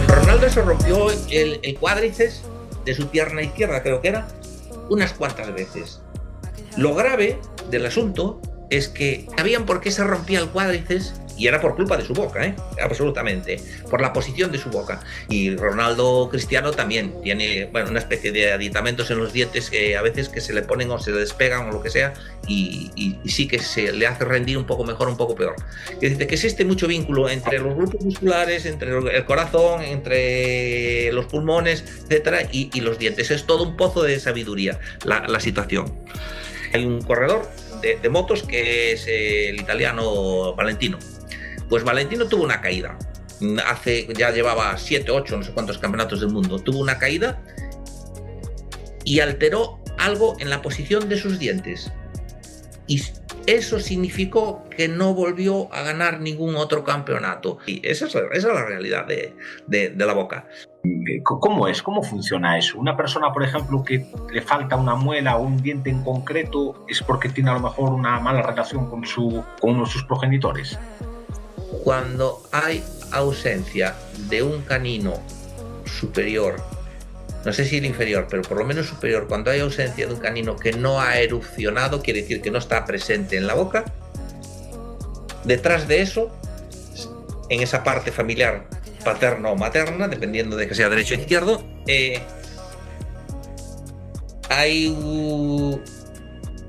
Ronaldo se rompió el cuádriceps de su pierna izquierda, creo que era, unas cuantas veces. Lo grave del asunto es que sabían por qué se rompía el cuádriceps y era por culpa de su boca, absolutamente, por la posición de su boca. Y Ronaldo Cristiano también tiene, bueno, una especie de aditamentos en los dientes que a veces que se le ponen o se le despegan o lo que sea y sí que se le hace rendir un poco mejor, un poco peor. Que dice que existe mucho vínculo entre los grupos musculares, entre el corazón, entre los pulmones, etcétera, y los dientes. Es todo un pozo de sabiduría la situación. Hay un corredor de motos que es el italiano Valentino. Pues Valentino tuvo una caída. Ya llevaba 7, 8, no sé cuántos campeonatos del mundo. Tuvo una caída y alteró algo en la posición de sus dientes. Y eso significó que no volvió a ganar ningún otro campeonato. Y esa es la realidad de la boca. ¿Cómo es? ¿Cómo funciona eso? Una persona, por ejemplo, que le falta una muela o un diente en concreto, ¿es porque tiene a lo mejor una mala relación con uno de sus progenitores? Cuando hay ausencia de un canino superior, no sé si el inferior, pero por lo menos superior, cuando hay ausencia de un canino que no ha erupcionado, quiere decir que no está presente en la boca, detrás de eso, en esa parte familiar paterna o materna, dependiendo de que sea derecho o izquierdo, hay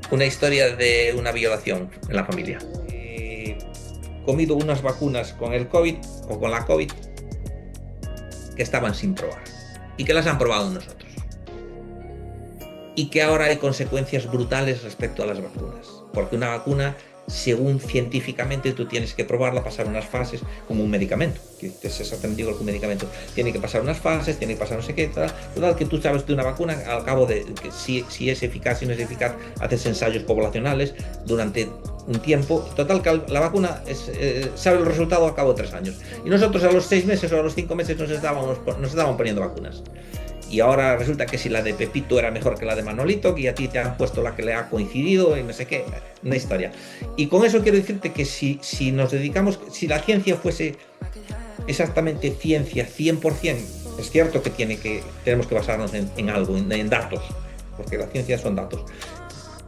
una historia de una violación en la familia. Comido unas vacunas con el COVID o con la COVID que estaban sin probar y que las han probado nosotros y que ahora hay consecuencias brutales respecto a las vacunas, porque una vacuna, según científicamente, tú tienes que probarla, pasar unas fases, como un medicamento, que es exactamente igual que un medicamento, tiene que pasar unas fases, tiene que pasar no sé qué, total, que tú sabes de una vacuna, al cabo de que si es eficaz, si no es eficaz, haces ensayos poblacionales durante un tiempo, total que la vacuna sabe el resultado al cabo de 3 años, y nosotros a los 6 meses o a los 5 meses nos estaban poniendo vacunas. Y ahora resulta que si la de Pepito era mejor que la de Manolito, que a ti te han puesto la que le ha coincidido y no sé qué, una historia. Y con eso quiero decirte que si nos dedicamos, si la ciencia fuese exactamente ciencia 100%, es cierto que tenemos que basarnos en algo, en datos, porque la ciencia son datos.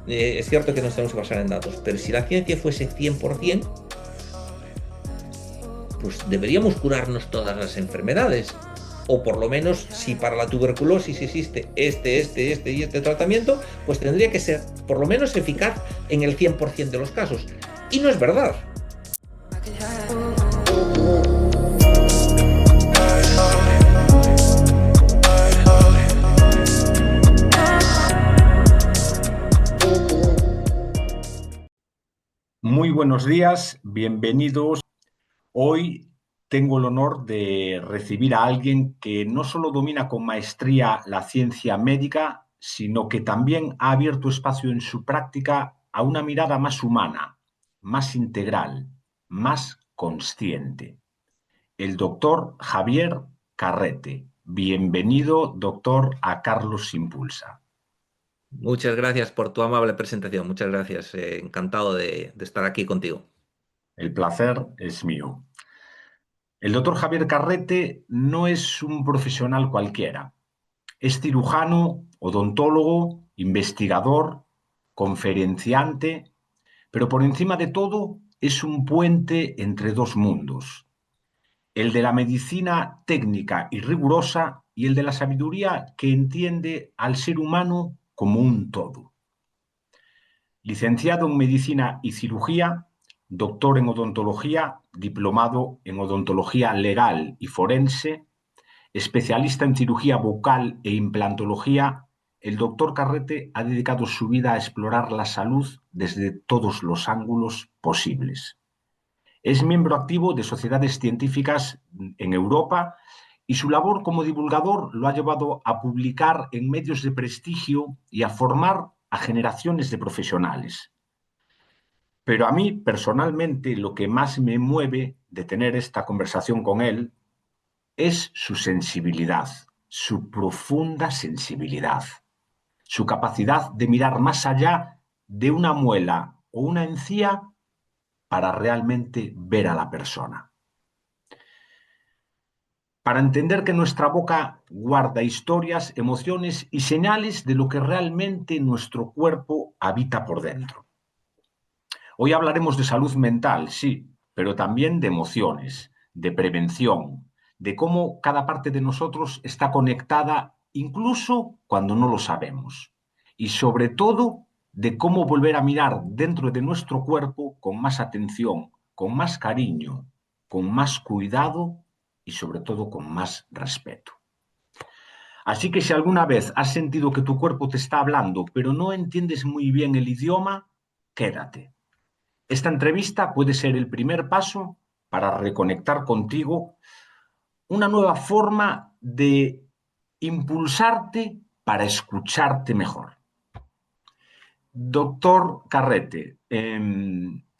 Es cierto que nos tenemos que basar en datos, pero si la ciencia fuese 100%, pues deberíamos curarnos todas las enfermedades. O por lo menos, si para la tuberculosis existe este tratamiento, pues tendría que ser por lo menos eficaz en el 100% de los casos. Y no es verdad. Muy buenos días, bienvenidos. Hoy tengo el honor de recibir a alguien que no solo domina con maestría la ciencia médica, sino que también ha abierto espacio en su práctica a una mirada más humana, más integral, más consciente. El doctor Javier Carrete. Bienvenido, doctor, a Carlos Impulsa. Muchas gracias por tu amable presentación. Muchas gracias. Encantado de estar aquí contigo. El placer es mío. El doctor Javier Carrete no es un profesional cualquiera. Es cirujano, odontólogo, investigador, conferenciante, pero por encima de todo es un puente entre dos mundos, el de la medicina técnica y rigurosa y el de la sabiduría que entiende al ser humano como un todo. Licenciado en Medicina y Cirugía, doctor en Odontología, diplomado en Odontología Legal y Forense, especialista en cirugía bucal e implantología, el doctor Carrete ha dedicado su vida a explorar la salud desde todos los ángulos posibles. Es miembro activo de sociedades científicas en Europa y su labor como divulgador lo ha llevado a publicar en medios de prestigio y a formar a generaciones de profesionales. Pero a mí, personalmente, lo que más me mueve de tener esta conversación con él es su sensibilidad, su profunda sensibilidad, su capacidad de mirar más allá de una muela o una encía para realmente ver a la persona. Para entender que nuestra boca guarda historias, emociones y señales de lo que realmente nuestro cuerpo habita por dentro. Hoy hablaremos de salud mental, sí, pero también de emociones, de prevención, de cómo cada parte de nosotros está conectada incluso cuando no lo sabemos. Y sobre todo, de cómo volver a mirar dentro de nuestro cuerpo con más atención, con más cariño, con más cuidado y sobre todo con más respeto. Así que si alguna vez has sentido que tu cuerpo te está hablando, pero no entiendes muy bien el idioma, quédate. Esta entrevista puede ser el primer paso para reconectar contigo, una nueva forma de impulsarte para escucharte mejor. Doctor Carrete,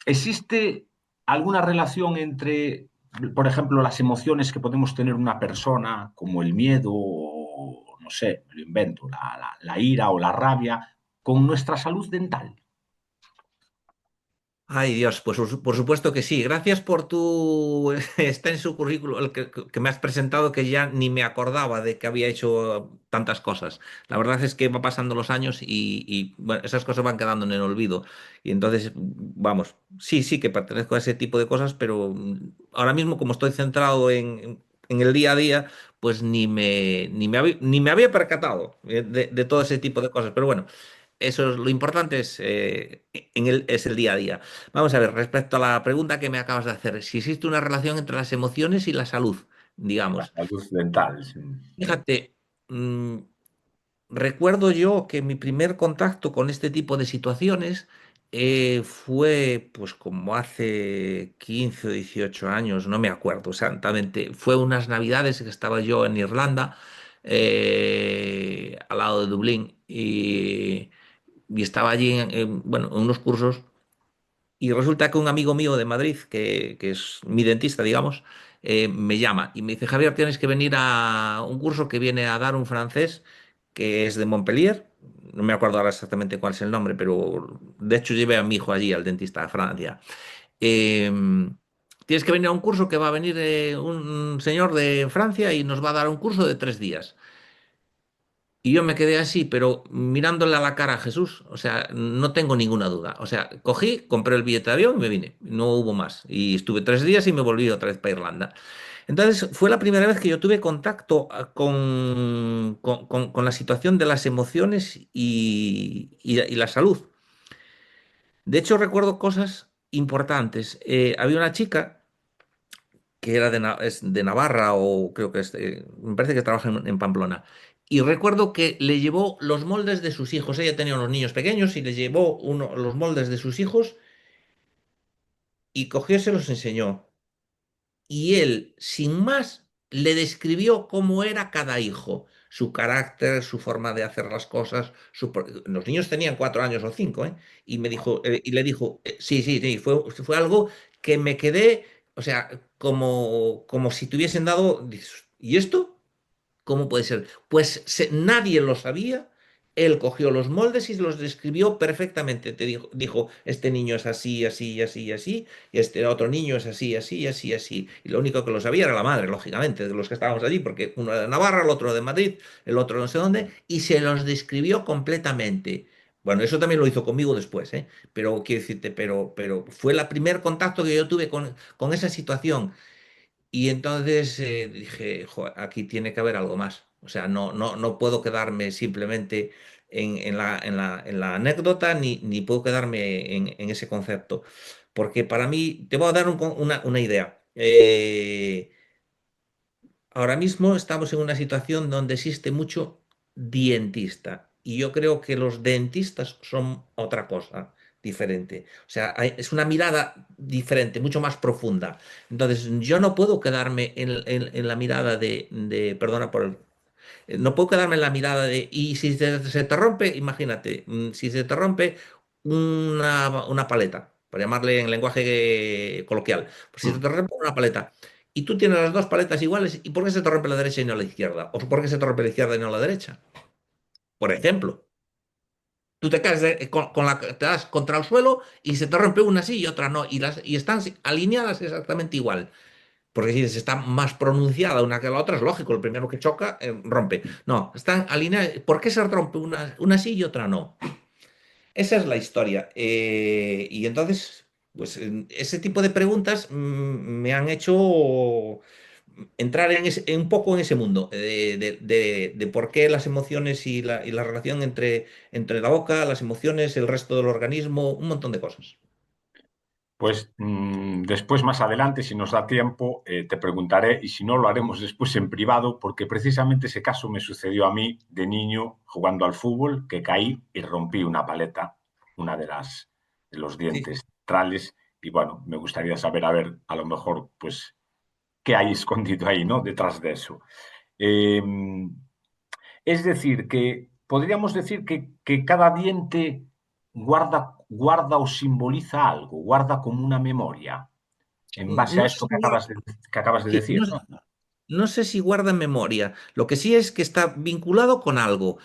¿existe alguna relación entre, por ejemplo, las emociones que podemos tener una persona, como el miedo, o no sé, me lo invento, la ira o la rabia, con nuestra salud dental? Ay, Dios, pues por supuesto que sí. Gracias por tu extenso currículum el que me has presentado, que ya ni me acordaba de que había hecho tantas cosas. La verdad es que va pasando los años bueno, esas cosas van quedando en el olvido. Y entonces, vamos, sí, sí que pertenezco a ese tipo de cosas, pero ahora mismo como estoy centrado en el día a día, pues ni me había percatado de todo ese tipo de cosas. Pero bueno. Eso es lo importante es el día a día. Vamos a ver, respecto a la pregunta que me acabas de hacer, si existe una relación entre las emociones y la salud, La digamos. salud dental, sí. Fíjate, mm, recuerdo yo que mi primer contacto con este tipo de situaciones fue pues como hace 15 o 18 años, no me acuerdo exactamente. Fue unas navidades que estaba yo en Irlanda, al lado de Dublín, y estaba allí bueno, en unos cursos y resulta que un amigo mío de Madrid, que es mi dentista, digamos, me llama y me dice, Javier, tienes que venir a un curso que viene a dar un francés que es de Montpellier. No me acuerdo ahora exactamente cuál es el nombre, pero de hecho llevé a mi hijo allí, al dentista de Francia. Eh, Tienes que venir a un curso que va a venir un señor de Francia y nos va a dar un curso de 3 días. Y yo me quedé así, pero mirándole a la cara a Jesús, o sea, no tengo ninguna duda. O sea, cogí, compré el billete de avión y me vine. No hubo más. Y estuve 3 días y me volví otra vez para Irlanda. Entonces, fue la primera vez que yo tuve contacto con la situación de las emociones y la salud. De hecho, recuerdo cosas importantes. Había una chica que era es de Navarra o creo que es, me parece que trabaja en Pamplona. Y recuerdo que le llevó los moldes de sus hijos. Ella tenía unos niños pequeños y le llevó los moldes de sus hijos y cogió y se los enseñó. Y él, sin más, le describió cómo era cada hijo, su carácter, su forma de hacer las cosas. Los niños tenían 4 años o 5, ¿eh? Y me dijo, y le dijo, sí, sí, sí, fue algo que me quedé, o sea, como si te hubiesen dado, dices, ¿y esto? ¿Cómo puede ser? Pues nadie lo sabía. Él cogió los moldes y los describió perfectamente. Te dijo, este niño es así, así, así, así, y este otro niño es así, así, así, así. Y lo único que lo sabía era la madre, lógicamente, de los que estábamos allí, porque uno era de Navarra, el otro de Madrid, el otro no sé dónde, y se los describió completamente. Bueno, eso también lo hizo conmigo después, ¿eh? Pero quiero decirte, pero fue el primer contacto que yo tuve con esa situación. Y entonces dije, "Jo, aquí tiene que haber algo más. O sea, no puedo quedarme simplemente en la anécdota ni puedo quedarme en ese concepto. Porque para mí, te voy a dar una idea. Ahora mismo estamos en una situación donde existe mucho dientista y yo creo que los dentistas son otra cosa diferente. O sea, es una mirada diferente, mucho más profunda. Entonces, yo no puedo quedarme en la mirada perdona por no puedo quedarme en la mirada y si se te rompe, imagínate, si se te rompe una paleta, por llamarle en lenguaje coloquial, pues si se te rompe una paleta y tú tienes las dos paletas iguales, ¿y por qué se te rompe la derecha y no la izquierda? ¿O por qué se te rompe la izquierda y no la derecha? Por ejemplo. Tú te caes te das contra el suelo y se te rompe una sí y otra no. Y están alineadas exactamente igual. Porque si está más pronunciada una que la otra, es lógico, el primero que choca, rompe. No, están alineadas. ¿Por qué se rompe una sí y otra no? Esa es la historia. Y entonces, pues ese tipo de preguntas me han hecho entrar en un poco en ese mundo de por qué las emociones y la relación entre la boca, las emociones, el resto del organismo, un montón de cosas. Pues después, más adelante, si nos da tiempo, te preguntaré y si no, lo haremos después en privado, porque precisamente ese caso me sucedió a mí de niño jugando al fútbol, que caí y rompí una paleta, una de los Sí. dientes centrales, y bueno, me gustaría saber, a ver, a lo mejor, pues, qué hay escondido ahí, ¿no? Detrás de eso. Eh, es decir, que podríamos decir que cada diente guarda o simboliza algo, guarda como una memoria, en base a No sé esto si que acabas de sí, decir, ¿no? no sé si guarda memoria. Lo que sí es que está vinculado con algo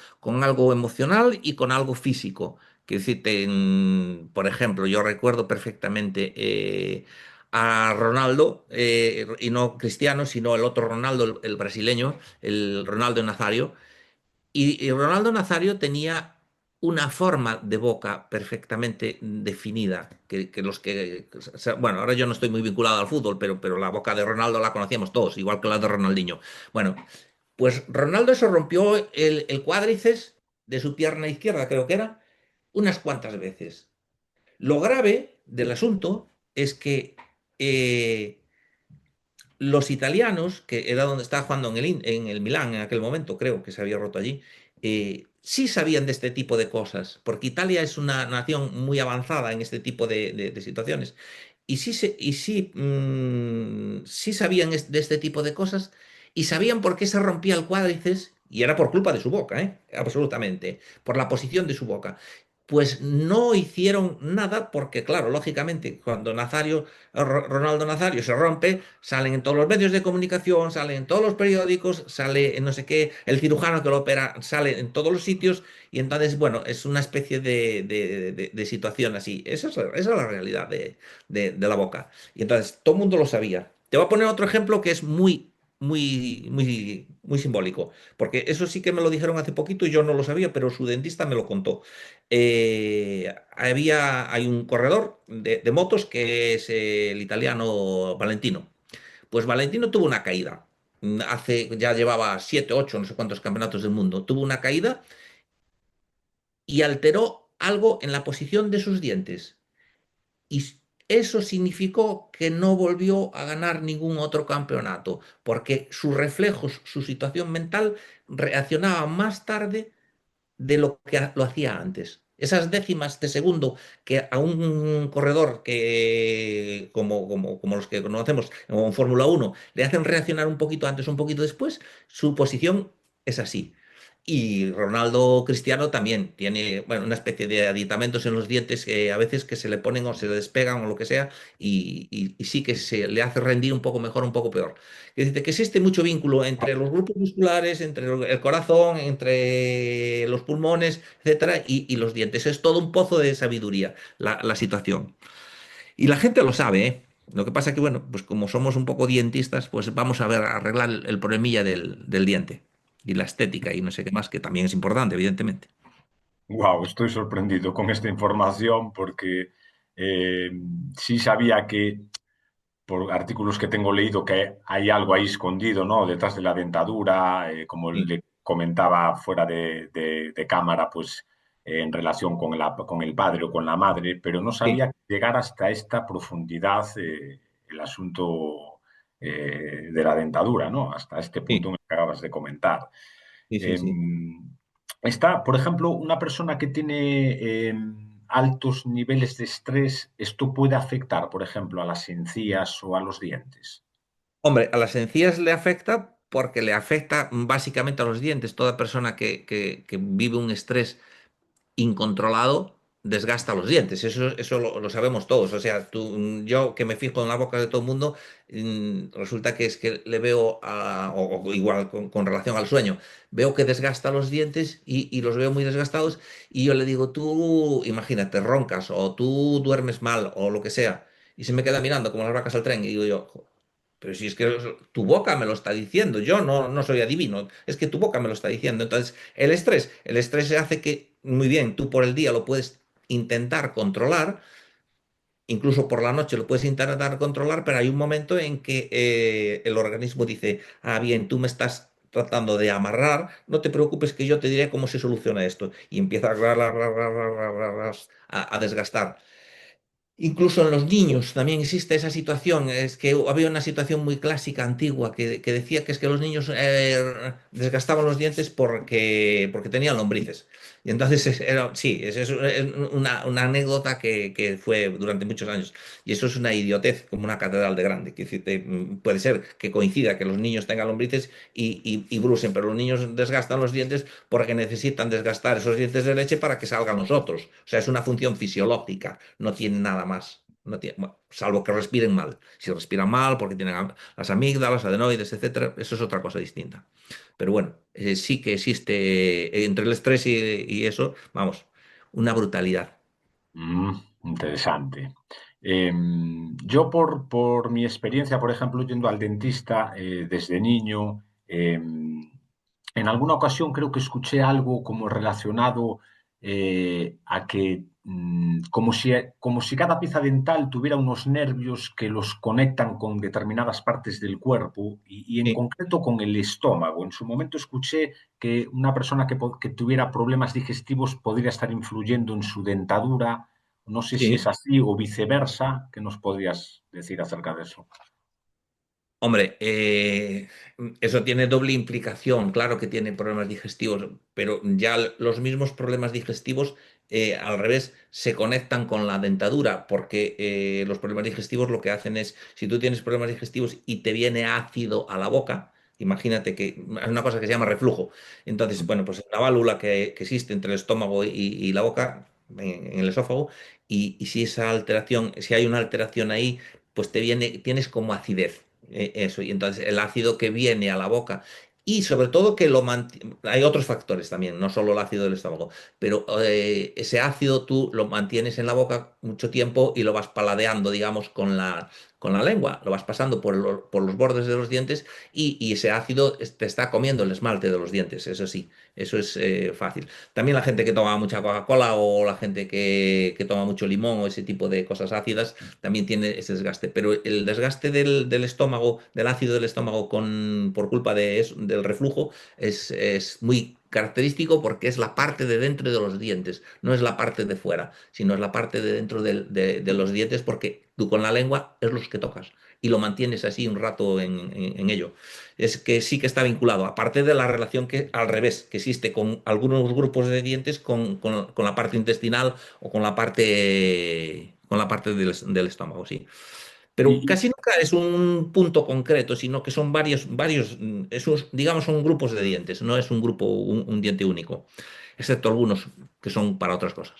emocional y con algo físico. Quiero decirte, por ejemplo, yo recuerdo perfectamente a Ronaldo, y no Cristiano, sino el otro Ronaldo, el brasileño, el Ronaldo Nazario. Y Ronaldo Nazario tenía una forma de boca perfectamente definida, que los que, o sea, bueno, ahora yo no estoy muy vinculado al fútbol, pero la boca de Ronaldo la conocíamos todos, igual que la de Ronaldinho. Bueno, pues Ronaldo se rompió el cuádriceps de su pierna izquierda, creo que era, unas cuantas veces. Lo grave del asunto es que los italianos, que era donde estaba jugando en el Milán en aquel momento, creo que se había roto allí, sí sabían de este tipo de cosas, porque Italia es una nación muy avanzada en este tipo de situaciones. Sí sabían de este tipo de cosas y sabían por qué se rompía el cuádriceps, y era por culpa de su boca, ¿eh? Absolutamente, por la posición de su boca. Pues no hicieron nada porque, claro, lógicamente, cuando Ronaldo Nazario se rompe, salen en todos los medios de comunicación, salen en todos los periódicos, sale en no sé qué, el cirujano que lo opera sale en todos los sitios, y entonces, bueno, es una especie de situación así. Esa es la realidad de la boca. Y entonces todo el mundo lo sabía. Te voy a poner otro ejemplo que es muy, muy, muy, muy simbólico, porque eso sí que me lo dijeron hace poquito y yo no lo sabía, pero su dentista me lo contó. Hay un corredor de motos que es el italiano Valentino. Pues Valentino tuvo una caída. Ya llevaba 7, 8, no sé cuántos campeonatos del mundo. Tuvo una caída y alteró algo en la posición de sus dientes. Y eso significó que no volvió a ganar ningún otro campeonato, porque sus reflejos, su situación mental reaccionaba más tarde de lo que lo hacía antes. Esas décimas de segundo que a un corredor como los que conocemos en Fórmula 1 le hacen reaccionar un poquito antes, un poquito después, su posición es así. Y Ronaldo Cristiano también tiene, bueno, una especie de aditamentos en los dientes que a veces que se le ponen o se le despegan o lo que sea, y sí que se le hace rendir un poco mejor, un poco peor. Es decir, que existe mucho vínculo entre los grupos musculares, entre el corazón, entre los pulmones, etcétera, y los dientes. Es todo un pozo de sabiduría la situación. Y la gente lo sabe, ¿eh? Lo que pasa que, bueno, pues como somos un poco dientistas, pues vamos a ver, a arreglar el problemilla del diente. Y la estética y no sé qué más, que también es importante, evidentemente. Wow, estoy sorprendido con esta información porque eh, sí sabía que por artículos que tengo leído que hay algo ahí escondido, ¿no? Detrás de la dentadura, como Sí, le comentaba fuera de cámara, pues en relación con el padre o con la madre, pero no sí, sabía llegar hasta esta profundidad el asunto de la dentadura, ¿no? Hasta este punto sí, que acabas de comentar. sí, sí, sí. Está, por ejemplo, una persona que tiene altos niveles de estrés, esto puede afectar, por ejemplo, a las encías o a los dientes. Hombre, a las encías le afecta porque le afecta básicamente a los dientes. Toda persona que vive un estrés incontrolado, desgasta los dientes, eso lo sabemos todos. O sea, yo que me fijo en la boca de todo el mundo, resulta que es que le veo, o igual con relación al sueño, veo que desgasta los dientes y los veo muy desgastados y yo le digo, tú, imagínate, roncas o tú duermes mal o lo que sea, y se me queda mirando como las vacas al tren y digo yo, "Jo, pero si es que tu boca me lo está diciendo, yo no soy adivino, es que tu boca me lo está diciendo. Entonces, el estrés se hace que, muy bien, tú por el día lo puedes intentar controlar, incluso por la noche lo puedes intentar controlar, pero hay un momento en que el organismo dice, ah, bien, tú me estás tratando de amarrar, no te preocupes que yo te diré cómo se soluciona esto. Y empieza a desgastar. Incluso en los niños también existe esa situación. Es que había una situación muy clásica, antigua, que decía que es que los niños desgastaban los dientes porque tenían lombrices. Y entonces, sí, es una anécdota que fue durante muchos años. Y eso es una idiotez, como una catedral de grande. Que decirte, puede ser que coincida que los niños tengan lombrices y brusen, pero los niños desgastan los dientes porque necesitan desgastar esos dientes de leche para que salgan los otros. O sea, es una función fisiológica, no tienen nada más. No tiene, bueno, salvo que respiren mal. Si respiran mal porque tienen las amígdalas, adenoides, etcétera, eso es otra cosa distinta. Pero bueno, sí que existe entre el estrés y eso, vamos, una brutalidad. Mm, interesante. Yo por mi experiencia, por ejemplo, yendo al dentista desde niño, en alguna ocasión creo que escuché algo como relacionado a que como si cada pieza dental tuviera unos nervios que los conectan con determinadas partes del cuerpo y en Sí, concreto con el estómago. En su momento escuché que una persona que tuviera problemas digestivos podría estar influyendo en su dentadura. No sé si es sí. así o viceversa. ¿Qué nos podrías decir acerca de eso? Hombre, eso tiene doble implicación. Claro que tiene problemas digestivos, pero ya los mismos problemas digestivos, al revés, se conectan con la dentadura, porque los problemas digestivos lo que hacen es, si tú tienes problemas digestivos y te viene ácido a la boca, imagínate que es una cosa que se llama reflujo. Entonces, bueno, pues una válvula que existe entre el estómago y la boca, en el esófago, y si esa alteración, si hay una alteración ahí, pues tienes como acidez. Eso, y entonces el ácido que viene a la boca y sobre todo que hay otros factores también, no solo el ácido del estómago, pero ese ácido tú lo mantienes en la boca mucho tiempo y lo vas paladeando, digamos, con la lengua, lo vas pasando por los bordes de los dientes y ese ácido te está comiendo el esmalte de los dientes, eso sí, eso es fácil. También la gente que toma mucha Coca-Cola o la gente que toma mucho limón o ese tipo de cosas ácidas también tiene ese desgaste. Pero el desgaste del estómago, del ácido del estómago por culpa del reflujo, es muy característico porque es la parte de dentro de los dientes, no es la parte de fuera, sino es la parte de dentro de los dientes porque tú con la lengua es los que tocas y lo mantienes así un rato en ello. Es que sí que está vinculado, aparte de la relación que al revés, que existe con algunos grupos de dientes con la parte intestinal o con la parte del estómago, sí. Pero Y, casi nunca es un punto concreto, sino que son varios, esos, digamos, son grupos de dientes, no es un grupo, un diente único, excepto algunos que son para otras cosas.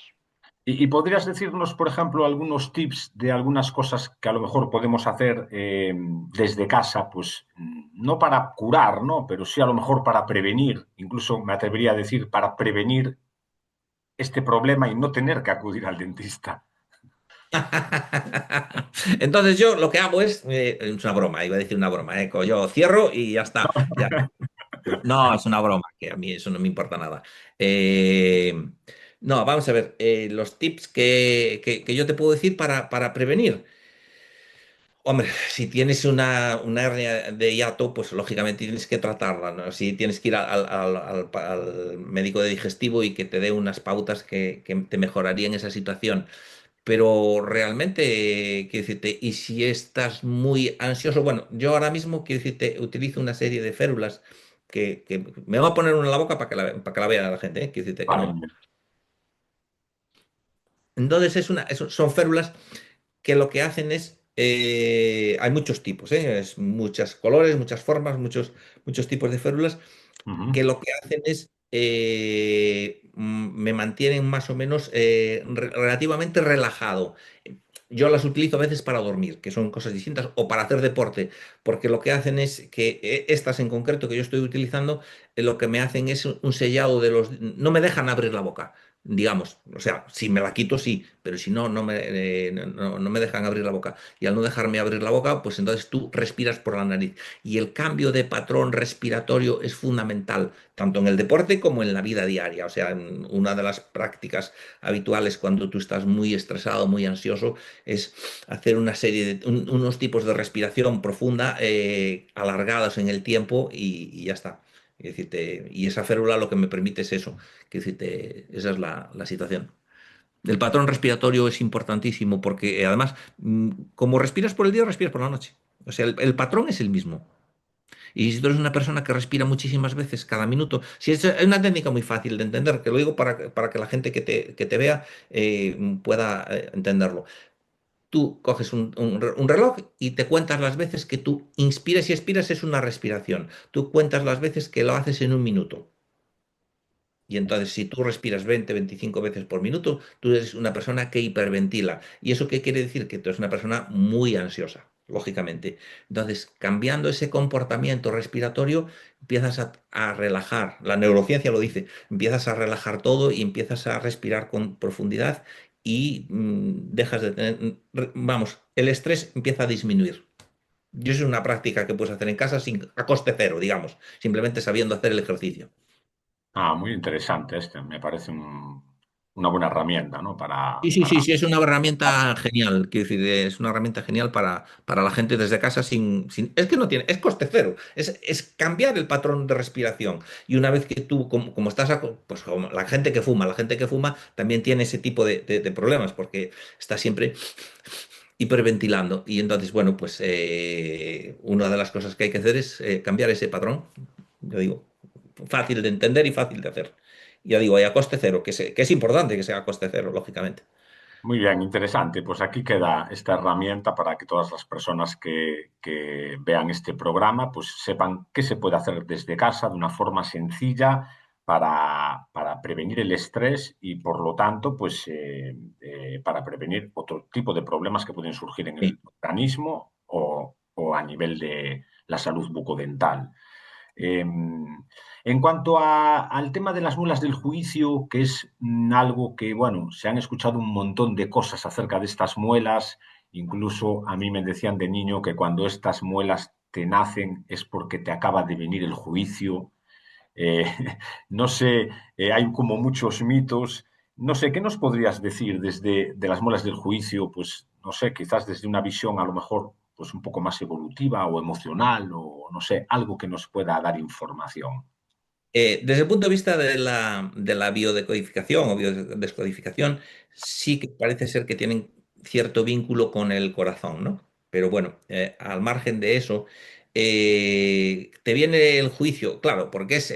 y podrías decirnos, por ejemplo, algunos tips de algunas cosas que a lo mejor podemos hacer desde casa, pues no para curar, ¿no? Pero sí a lo mejor para prevenir, incluso me atrevería a decir para prevenir este problema y no tener que acudir al dentista. Entonces yo lo que hago es una broma, iba a decir una broma, yo cierro y ya está. Ya. No, es una broma, que a mí eso no me importa nada. Eh, no, vamos a ver, los tips que yo te puedo decir para prevenir. Hombre, si tienes una hernia de hiato, pues lógicamente tienes que tratarla, ¿no? Si tienes que ir al médico de digestivo y que te dé unas pautas que te mejorarían esa situación. Pero realmente, quiero decirte, y si estás muy ansioso, bueno, yo ahora mismo, quiero decirte, utilizo una serie de férulas que me voy a poner una en la boca para que la vea la gente, quiero decirte que Vale. no. Entonces, son férulas que lo que hacen hay muchos tipos, muchos colores, muchas formas, muchos tipos de férulas, Ujú. que lo que hacen es me mantienen más o menos relativamente relajado. Yo las utilizo a veces para dormir, que son cosas distintas, o para hacer deporte, porque lo que hacen es que estas en concreto que yo estoy utilizando, lo que me hacen es un sellado de los... No me dejan abrir la boca, digamos. O sea, si me la quito, sí, pero si no, no me dejan abrir la boca. Y al no dejarme abrir la boca, pues entonces tú respiras por la nariz. Y el cambio de patrón respiratorio es fundamental, tanto en el deporte como en la vida diaria. O sea, una de las prácticas habituales cuando tú estás muy estresado, muy ansioso, es hacer una serie de unos tipos de respiración profunda, alargados en el tiempo y ya está. Es decirte, y esa férula lo que me permite es eso. Es decirte, esa es la situación. El patrón respiratorio es importantísimo porque además, como respiras por el día, respiras por la noche. O sea, el patrón es el mismo. Y si tú eres una persona que respira muchísimas veces cada minuto, si es una técnica muy fácil de entender, que lo digo para que la gente que te vea pueda entenderlo. Tú coges un reloj y te cuentas las veces que tú inspiras y expiras, es una respiración. Tú cuentas las veces que lo haces en un minuto. Y entonces, si tú respiras 20, 25 veces por minuto, tú eres una persona que hiperventila. ¿Y eso qué quiere decir? Que tú eres una persona muy ansiosa, lógicamente. Entonces, cambiando ese comportamiento respiratorio, empiezas a relajar. La neurociencia lo dice. Empiezas a relajar todo y empiezas a respirar con profundidad y dejas de tener, vamos, el estrés empieza a disminuir. Yo es una práctica que puedes hacer en casa a coste cero, digamos, simplemente sabiendo hacer el ejercicio. Ah, muy interesante este. Me parece una buena herramienta, ¿no? Sí, sí, sí, sí, es una herramienta genial. Quiero decir, es una herramienta genial para la gente desde casa es que no tiene, es coste cero. Es cambiar el patrón de respiración. Y una vez que tú, como estás, pues como la gente que fuma también tiene ese tipo de problemas porque está siempre hiperventilando. Y entonces, bueno, pues una de las cosas que hay que hacer es cambiar ese patrón. Yo digo, fácil de entender y fácil de hacer. Ya digo, y a coste cero, que es importante que sea a coste cero, lógicamente. Muy bien, interesante. Pues aquí queda esta herramienta para que todas las personas que vean este programa pues sepan qué se puede hacer desde casa de una forma sencilla para prevenir el estrés y por lo tanto pues para prevenir otro tipo de problemas que pueden surgir en el Sí. organismo o a nivel de la salud bucodental. Eh, en cuanto al tema de las muelas del juicio, que es algo que, bueno, se han escuchado un montón de cosas acerca de estas muelas, incluso a mí me decían de niño que cuando estas muelas te nacen es porque te acaba de venir el juicio. Eh, no sé, hay como muchos mitos. No sé, ¿qué nos podrías decir desde de las muelas del juicio? Pues no sé, quizás desde una visión a lo mejor pues un poco más evolutiva o emocional o no sé, algo que nos pueda dar información. Desde el punto de vista de la biodecodificación o biodescodificación, sí que parece ser que tienen cierto vínculo con el corazón, ¿no? Pero bueno, al margen de eso, te viene el juicio, claro, porque es,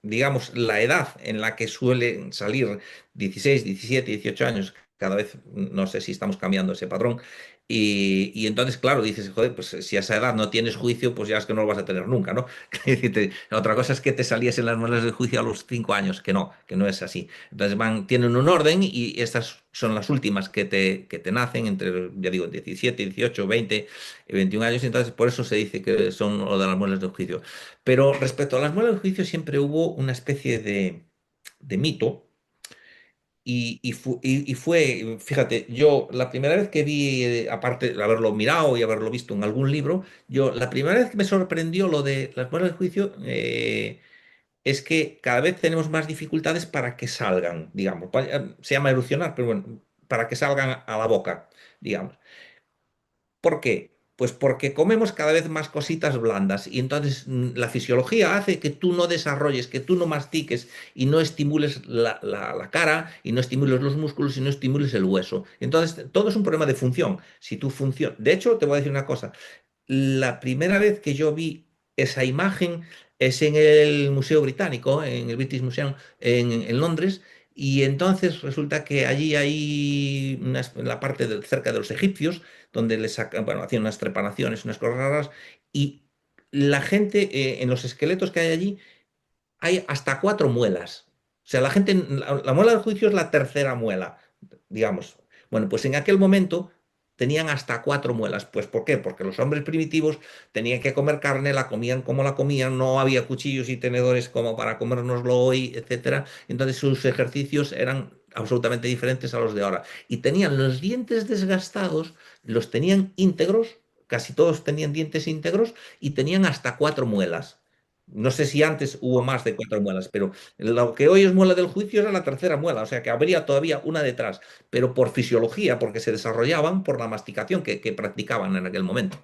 digamos, la edad en la que suelen salir 16, 17, 18 años, cada vez no sé si estamos cambiando ese patrón. Y entonces, claro, dices, joder, pues si a esa edad no tienes juicio, pues ya es que no lo vas a tener nunca, ¿no? Es decir, otra cosa es que te saliesen las muelas del juicio a los 5 años, que no es así. Entonces tienen un orden y estas son las últimas que te nacen entre, ya digo, 17, 18, 20, 21 años. Y entonces por eso se dice que son lo de las muelas del juicio. Pero respecto a las muelas del juicio siempre hubo una especie de mito. Y fue, fíjate, yo la primera vez que vi, aparte de haberlo mirado y haberlo visto en algún libro, la primera vez que me sorprendió lo de las muelas del juicio, es que cada vez tenemos más dificultades para que salgan, digamos. Se llama erupcionar, pero bueno, para que salgan a la boca, digamos. ¿Por qué? Pues porque comemos cada vez más cositas blandas y entonces la fisiología hace que tú no desarrolles, que tú no mastiques y no estimules la cara y no estimules los músculos y no estimules el hueso. Entonces todo es un problema de función. Si tu función, de hecho, te voy a decir una cosa. La primera vez que yo vi esa imagen es en el Museo Británico, en el British Museum en Londres, y entonces resulta que allí hay en la parte cerca de los egipcios, donde les sacan, bueno, hacían unas trepanaciones, unas cosas raras, y la gente, en los esqueletos que hay allí, hay hasta cuatro muelas. O sea, la muela del juicio es la tercera muela, digamos. Bueno, pues en aquel momento tenían hasta cuatro muelas. Pues ¿por qué? Porque los hombres primitivos tenían que comer carne, la comían como la comían, no había cuchillos y tenedores como para comérnoslo hoy, etcétera. Entonces sus ejercicios eran absolutamente diferentes a los de ahora. Y tenían los dientes desgastados, los tenían íntegros, casi todos tenían dientes íntegros y tenían hasta cuatro muelas. No sé si antes hubo más de cuatro muelas, pero lo que hoy es muela del juicio era la tercera muela, o sea que habría todavía una detrás, pero por fisiología, porque se desarrollaban por la masticación que practicaban en aquel momento.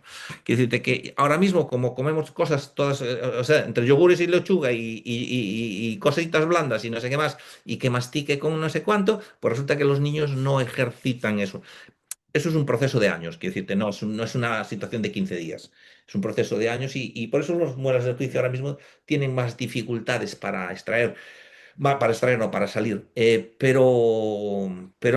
Quiero decirte que ahora mismo, como comemos cosas todas, o sea, entre yogures y lechuga y cositas blandas y no sé qué más, y que mastique con no sé cuánto, pues resulta que los niños no ejercitan eso. Eso es un proceso de años, quiero decirte, no es una situación de 15 días, es un proceso de años y por eso los muelas del juicio ahora mismo tienen más dificultades para extraer, para extraer, no, para salir. Pero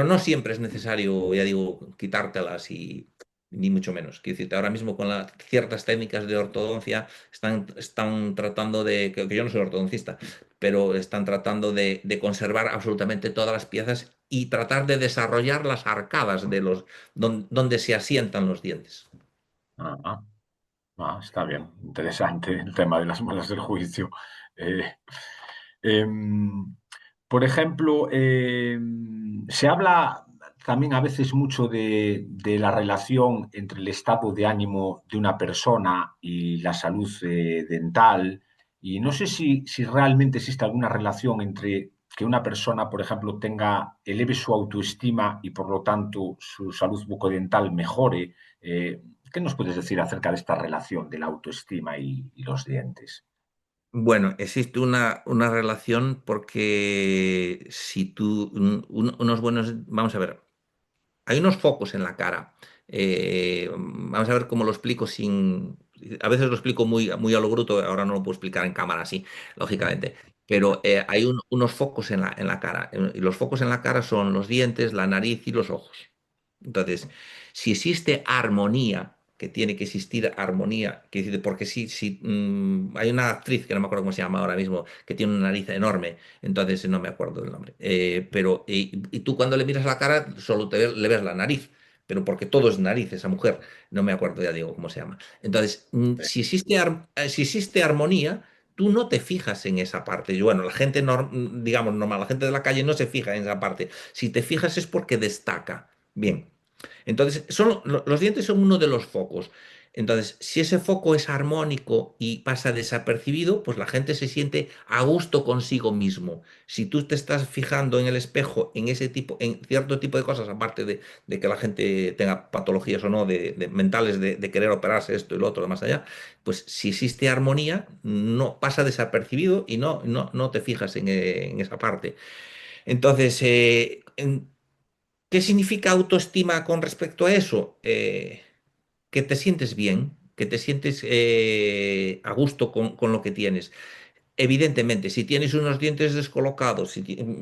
no siempre es necesario, ya digo, quitártelas y ni mucho menos. Quiero decirte, ahora mismo con ciertas técnicas de ortodoncia están tratando que yo no soy ortodoncista, pero están tratando de conservar absolutamente todas las piezas y tratar de desarrollar las arcadas donde se asientan los dientes. Ah, está bien, interesante el tema de las muelas del juicio. Eh, em, por ejemplo, se habla también a veces mucho de la relación entre el estado de ánimo de una persona y la salud dental. Y no sé si realmente existe alguna relación entre que una persona, por ejemplo, eleve su autoestima y por lo tanto su salud bucodental mejore. ¿Qué nos puedes decir acerca de esta relación de la autoestima y los dientes? Bueno, existe una relación porque si tú, unos buenos, vamos a ver, hay unos focos en la cara. Vamos a ver cómo lo explico sin. A veces lo explico muy a lo bruto, ahora no lo puedo explicar en cámara así, lógicamente. Pero hay unos focos en la cara. Y los focos en la cara son los dientes, la nariz y los ojos. Entonces, si existe armonía, que tiene que existir armonía, porque si hay una actriz que no me acuerdo cómo se llama ahora mismo, que tiene una nariz enorme, entonces no me acuerdo del nombre. Pero, y tú cuando le miras la cara, solo le ves la nariz, pero porque todo es nariz, esa mujer, no me acuerdo, ya digo cómo se llama. Entonces, si existe armonía, tú no te fijas en esa parte. Y bueno, la gente, digamos, normal, la gente de la calle no se fija en esa parte. Si te fijas es porque destaca. Bien. Entonces, los dientes son uno de los focos. Entonces, si ese foco es armónico y pasa desapercibido, pues la gente se siente a gusto consigo mismo. Si tú te estás fijando en el espejo en ese tipo, en cierto tipo de cosas, aparte de que la gente tenga patologías o no, mentales de querer operarse esto y lo otro, de más allá, pues si existe armonía, no pasa desapercibido y no te fijas en esa parte. Entonces, ¿qué significa autoestima con respecto a eso? Que te sientes bien, que te sientes a gusto con lo que tienes. Evidentemente, si tienes unos dientes descolocados,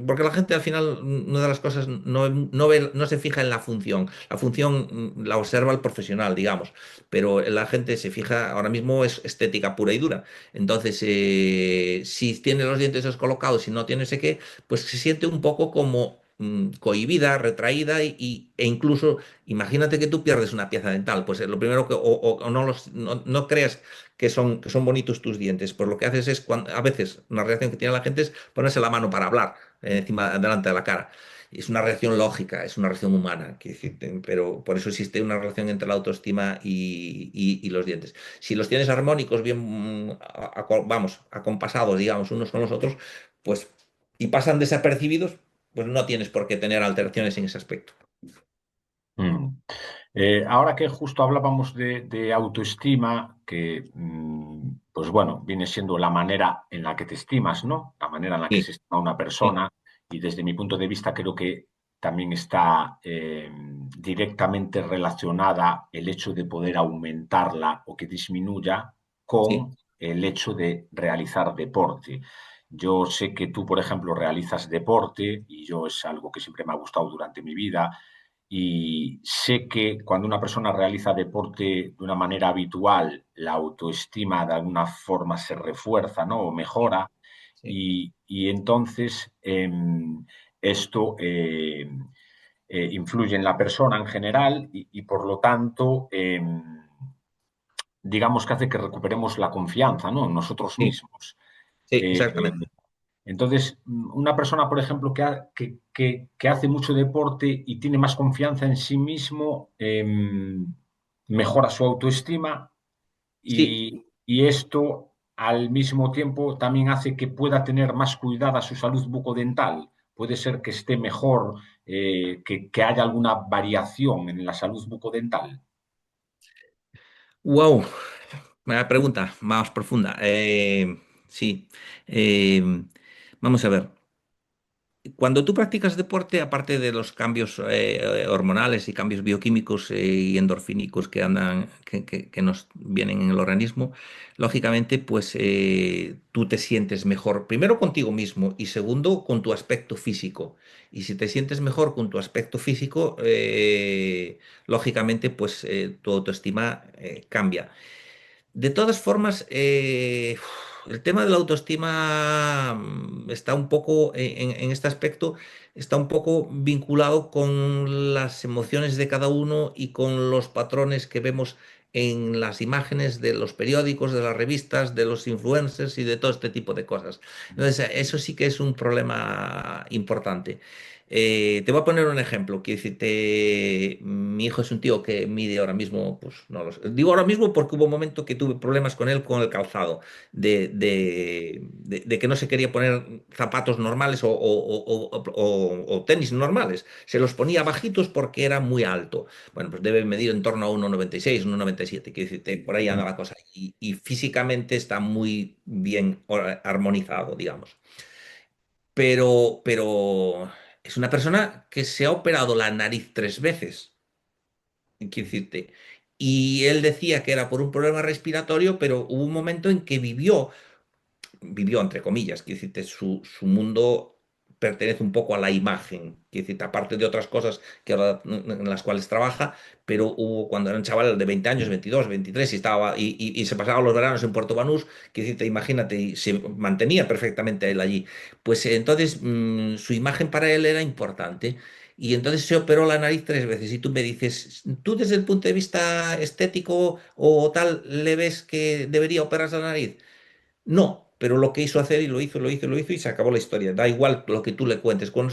porque la gente al final, una de las cosas, no se fija en la función. La función la observa el profesional, digamos, pero la gente se fija, ahora mismo es estética pura y dura. Entonces, si tiene los dientes descolocados y no tiene ese qué, pues se siente un poco como cohibida, retraída e incluso, imagínate que tú pierdes una pieza dental, pues lo primero o no creas que son bonitos tus dientes. Pues lo que haces es, a veces, una reacción que tiene la gente es ponerse la mano para hablar encima, delante de la cara. Y es una reacción lógica, es una reacción humana, quiero decirte, pero por eso existe una relación entre la autoestima y los dientes. Si los tienes armónicos, bien, vamos, acompasados, digamos, unos con los otros, pues, y pasan desapercibidos, pues no tienes por qué tener alteraciones en ese aspecto. Mm. Ahora que justo hablábamos de autoestima, que pues bueno, viene siendo la manera en la que te estimas, ¿no? La manera en la que Sí, se estima una sí, persona, y desde mi punto de vista creo que también está directamente relacionada el hecho de poder aumentarla o que disminuya sí, con el hecho de realizar deporte. Yo sé que tú, por ejemplo, realizas deporte y yo es algo que siempre me ha gustado durante mi vida y sé que cuando una persona realiza deporte de una manera habitual, la autoestima de alguna forma se refuerza, ¿no? O mejora. sí. y entonces esto influye en la persona en general y por lo tanto, digamos que hace que recuperemos la confianza, ¿no? En nosotros Sí, mismos. sí, Eh, exactamente. entonces, una persona, por ejemplo, que hace mucho deporte y tiene más confianza en sí mismo, mejora su autoestima Sí. y esto al mismo tiempo también hace que pueda tener más cuidada su salud bucodental. Puede ser que esté mejor, que haya alguna variación en la salud bucodental. Wow, una pregunta más profunda. Sí. Eh, Vamos a ver. Cuando tú practicas deporte, aparte de los cambios hormonales y cambios bioquímicos y endorfínicos que andan, que nos vienen en el organismo, lógicamente, pues tú te sientes mejor, primero contigo mismo y segundo con tu aspecto físico. Y si te sientes mejor con tu aspecto físico, lógicamente, pues tu autoestima cambia. De todas formas, el tema de la autoestima está un poco, en este aspecto, está un poco vinculado con las emociones de cada uno y con los patrones que vemos en las imágenes de los periódicos, de las revistas, de los influencers y de todo este tipo de cosas. Entonces, eso sí que es un problema importante. Te voy a poner un ejemplo. Quiero decirte, mi hijo es un tío que mide ahora mismo, pues no lo sé. Digo ahora mismo porque hubo un momento que tuve problemas con él con el calzado, de que no se quería poner zapatos normales o tenis normales. Se los ponía bajitos porque era muy alto. Bueno, pues debe medir en torno a 1,96, 1,97. Quiero decirte, por ahí anda la cosa. Y físicamente está muy bien armonizado, digamos, pero es una persona que se ha operado la nariz 3 veces, quiero decirte. Y él decía que era por un problema respiratorio, pero hubo un momento en que vivió entre comillas, quiero decirte, su mundo pertenece un poco a la imagen, quiero decirte, aparte de otras cosas que ahora, en las cuales trabaja, pero hubo cuando era un chaval de 20 años, 22, 23, y, estaba, y se pasaba los veranos en Puerto Banús, quiero decirte, imagínate, y se mantenía perfectamente él allí. Pues entonces su imagen para él era importante. Y entonces se operó la nariz 3 veces. Y tú me dices, ¿tú desde el punto de vista estético o tal le ves que debería operarse la nariz? No, pero lo que hizo hacer y lo hizo, lo hizo, lo hizo y se acabó la historia. Da igual lo que tú le cuentes. Con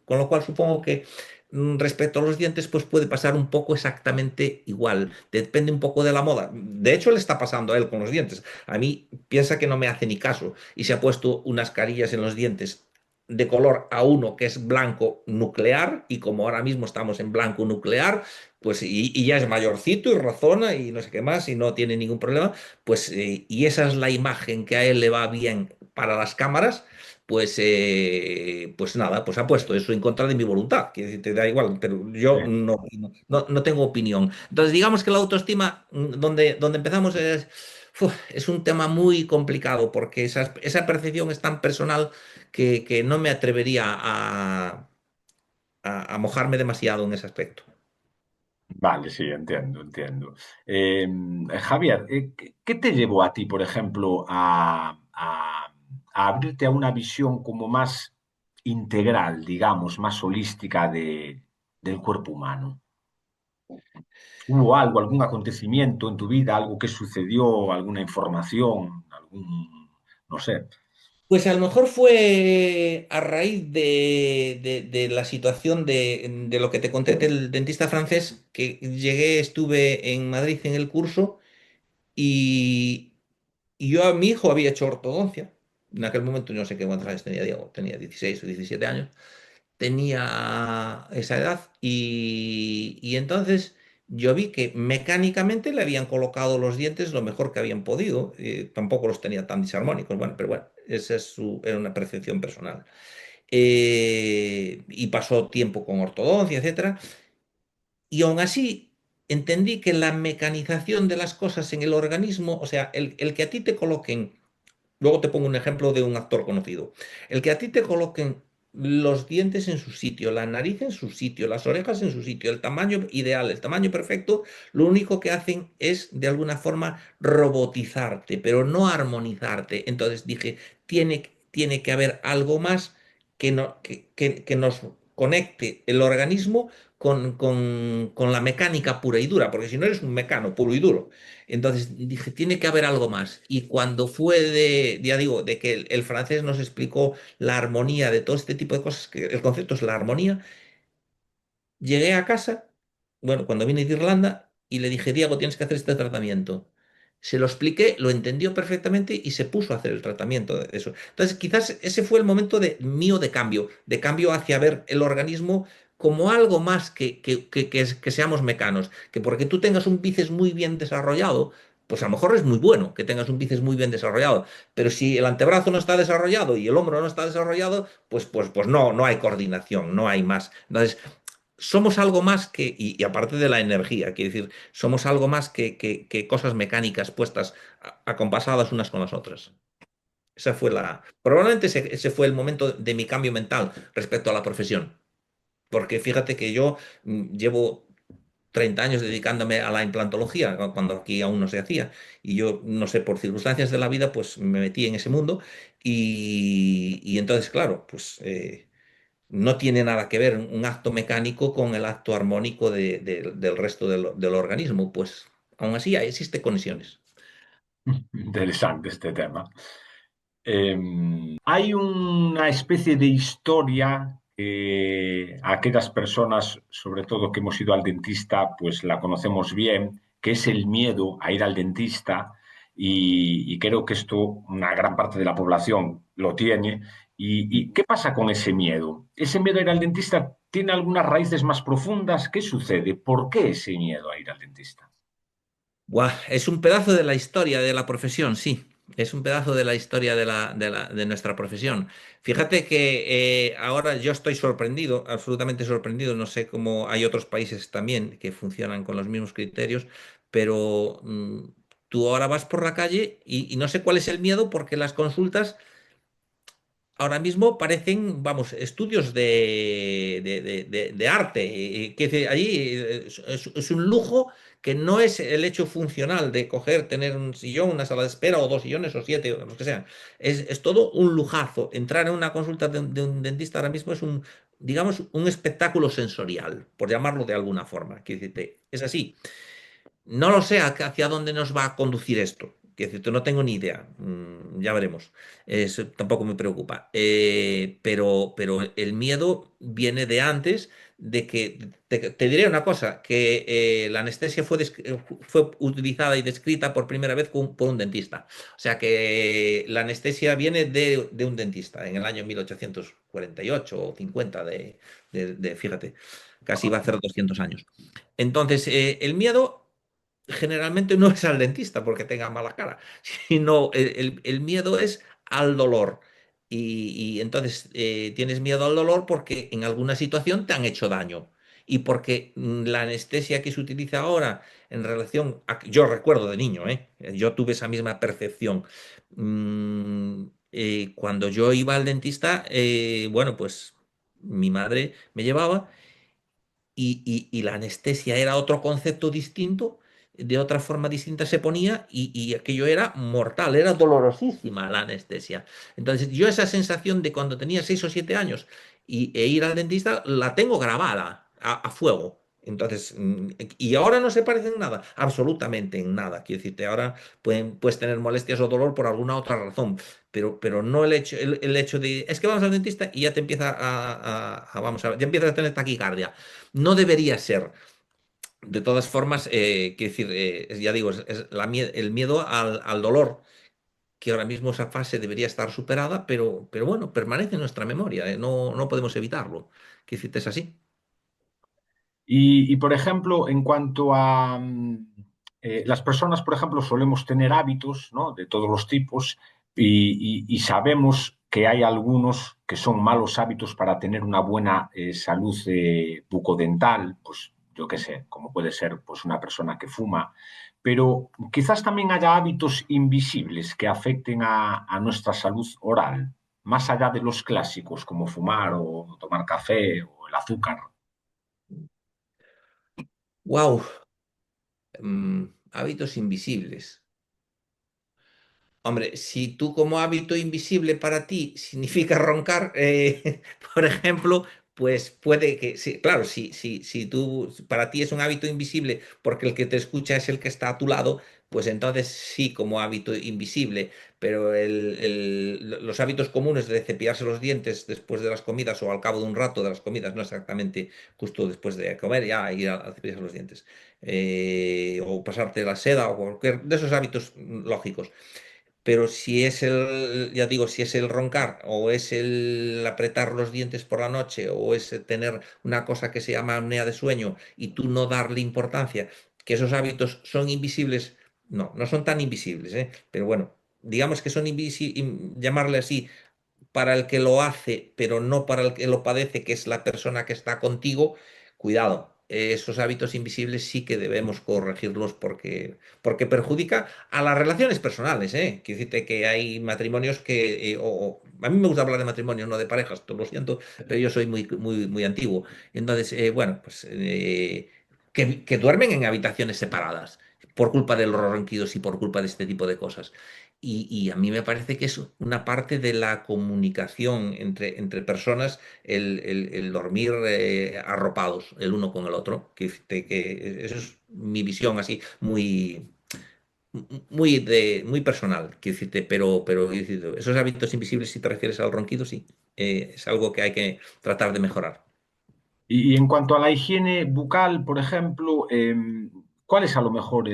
lo cual supongo que respecto a los dientes, pues puede pasar un poco exactamente igual. Depende un poco de la moda. De hecho, le está pasando a él con los dientes. A mí piensa que no me hace ni caso y se ha puesto unas carillas en los dientes de color a uno que es blanco nuclear y como ahora mismo estamos en blanco nuclear, pues y ya es mayorcito y razona y no sé qué más y no tiene ningún problema, pues y esa es la imagen que a él le va bien para las cámaras, pues nada, pues ha puesto eso en contra de mi voluntad, que te da igual, pero yo no tengo opinión. Entonces, digamos que la autoestima, donde empezamos es un tema muy complicado porque esa percepción es tan personal que no me atrevería a mojarme demasiado en ese aspecto. Vale, sí, entiendo, entiendo. Javier, ¿qué te llevó a ti, por ejemplo, a abrirte a una visión como más integral, digamos, más holística del cuerpo humano? ¿Hubo algo, algún acontecimiento en tu vida, algo que sucedió, alguna información, no sé? Pues a lo mejor fue a raíz de la situación de lo que te conté del dentista francés, que llegué, estuve en Madrid en el curso y, y yo a mi hijo había hecho ortodoncia. En aquel momento no sé qué cuántos años tenía Diego, tenía 16 o 17 años, tenía esa edad y entonces yo vi que mecánicamente le habían colocado los dientes lo mejor que habían podido. Tampoco los tenía tan disarmónicos, bueno, pero bueno, esa era una percepción personal. Y pasó tiempo con ortodoncia, etcétera, y aún así entendí que la mecanización de las cosas en el organismo, o sea, el que a ti te coloquen. Luego te pongo un ejemplo de un actor conocido. El que a ti te coloquen los dientes en su sitio, la nariz en su sitio, las orejas en su sitio, el tamaño ideal, el tamaño perfecto, lo único que hacen es de alguna forma robotizarte, pero no armonizarte. Entonces dije, tiene que haber algo más que nos conecte el organismo con la mecánica pura y dura, porque si no eres un mecano puro y duro. Entonces dije, tiene que haber algo más. Y cuando fue ya digo, de que el francés nos explicó la armonía de todo este tipo de cosas, que el concepto es la armonía, llegué a casa, bueno, cuando vine de Irlanda, y le dije, Diego, tienes que hacer este tratamiento. Se lo expliqué, lo entendió perfectamente y se puso a hacer el tratamiento de eso. Entonces, quizás ese fue el momento mío de cambio hacia ver el organismo como algo más que seamos mecanos. Que porque tú tengas un bíceps muy bien desarrollado, pues a lo mejor es muy bueno que tengas un bíceps muy bien desarrollado. Pero si el antebrazo no está desarrollado y el hombro no está desarrollado, pues no, no hay coordinación, no hay más. Entonces, somos algo más y aparte de la energía, quiero decir, somos algo más que cosas mecánicas puestas acompasadas unas con las otras. Probablemente ese fue el momento de mi cambio mental respecto a la profesión. Porque fíjate que yo llevo 30 años dedicándome a la implantología, cuando aquí aún no se hacía. Y yo, no sé, por circunstancias de la vida, pues me metí en ese mundo. Y entonces, claro, pues no tiene nada que ver un acto mecánico con el acto armónico del resto del organismo, pues aún así existen conexiones. Interesante este tema. Hay una especie de historia que aquellas personas, sobre todo que hemos ido al dentista, pues la conocemos bien, que es el miedo a ir al dentista y creo que esto una gran parte de la población lo tiene. ¿Y qué pasa con ese miedo? ¿Ese miedo a ir al dentista tiene algunas raíces más profundas? ¿Qué sucede? ¿Por qué ese miedo a ir al dentista? Buah, es un pedazo de la historia de la profesión, sí. Es un pedazo de la historia de nuestra profesión. Fíjate que ahora yo estoy sorprendido, absolutamente sorprendido. No sé cómo hay otros países también que funcionan con los mismos criterios, pero tú ahora vas por la calle y no sé cuál es el miedo porque las consultas ahora mismo parecen, vamos, estudios de arte. Que allí es un lujo que no es el hecho funcional de coger, tener un sillón, una sala de espera o dos sillones o siete, o los que sean. Es todo un lujazo. Entrar en una consulta de un dentista ahora mismo es digamos, un espectáculo sensorial, por llamarlo de alguna forma. Quiero decirte, es así. No lo sé hacia dónde nos va a conducir esto. Quiero decirte, no tengo ni idea. Ya veremos. Eso tampoco me preocupa. Pero el miedo viene de antes de que te diré una cosa, que la anestesia fue utilizada y descrita por primera vez por un dentista. O sea que la anestesia viene de un dentista en el año 1848 o 50 fíjate, casi va a ser 200 años. Entonces, el miedo generalmente no es al dentista porque tenga mala cara, sino el miedo es al dolor. Y entonces tienes miedo al dolor porque en alguna situación te han hecho daño. Y porque la anestesia que se utiliza ahora en relación yo recuerdo de niño, yo tuve esa misma percepción. Cuando yo iba al dentista, bueno, pues mi madre me llevaba y la anestesia era otro concepto distinto, de otra forma distinta se ponía y aquello era mortal, era dolorosísima la anestesia. Entonces yo esa sensación de cuando tenía 6 o 7 años e ir al dentista la tengo grabada a fuego. Entonces, y ahora no se parece en nada, absolutamente en nada. Quiero decirte, ahora puedes tener molestias o dolor por alguna otra razón, pero no el hecho de, es que vamos al dentista y ya te empieza vamos a ver, ya empiezas a tener taquicardia. No debería ser. De todas formas, quiero decir, ya digo, es el miedo al dolor, que ahora mismo esa fase debería estar superada, pero bueno, permanece en nuestra memoria, no, no podemos evitarlo. Quiero decirte, es así. Por ejemplo, en cuanto a las personas, por ejemplo, solemos tener hábitos, ¿no? De todos los tipos y sabemos que hay algunos que son malos hábitos para tener una buena salud bucodental, pues yo qué sé, como puede ser pues, una persona que fuma, pero quizás también haya hábitos invisibles que afecten a nuestra salud oral, más allá de los clásicos como fumar o tomar café o el azúcar. Wow, hábitos invisibles. Hombre, si tú como hábito invisible para ti significa roncar, por ejemplo, pues puede que, sí, claro, si tú para ti es un hábito invisible porque el que te escucha es el que está a tu lado, pues entonces sí como hábito invisible, pero los hábitos comunes de cepillarse los dientes después de las comidas o al cabo de un rato de las comidas, no exactamente justo después de comer, ya ir a cepillarse los dientes, o pasarte la seda o cualquier de esos hábitos lógicos. Pero si es ya digo, si es el roncar o es el apretar los dientes por la noche o es tener una cosa que se llama apnea de sueño y tú no darle importancia, que esos hábitos son invisibles, no, no son tan invisibles, ¿eh? Pero bueno, digamos que son invisibles, llamarle así, para el que lo hace, pero no para el que lo padece, que es la persona que está contigo, cuidado. Esos hábitos invisibles sí que debemos corregirlos porque perjudica a las relaciones personales, ¿eh? Quiero decirte que hay matrimonios que, a mí me gusta hablar de matrimonios, no de parejas, lo siento, pero yo soy muy antiguo. Entonces, bueno, pues que duermen en habitaciones separadas por culpa de los ronquidos y por culpa de este tipo de cosas. Y a mí me parece que es una parte de la comunicación entre personas el dormir arropados el uno con el otro, que eso es mi visión así muy personal, quiero decirte, pero quiero decirte, esos hábitos invisibles, si te refieres al ronquido, sí, es algo que hay que tratar de mejorar. Y en cuanto a la higiene bucal, por ejemplo, ¿cuál es a lo mejor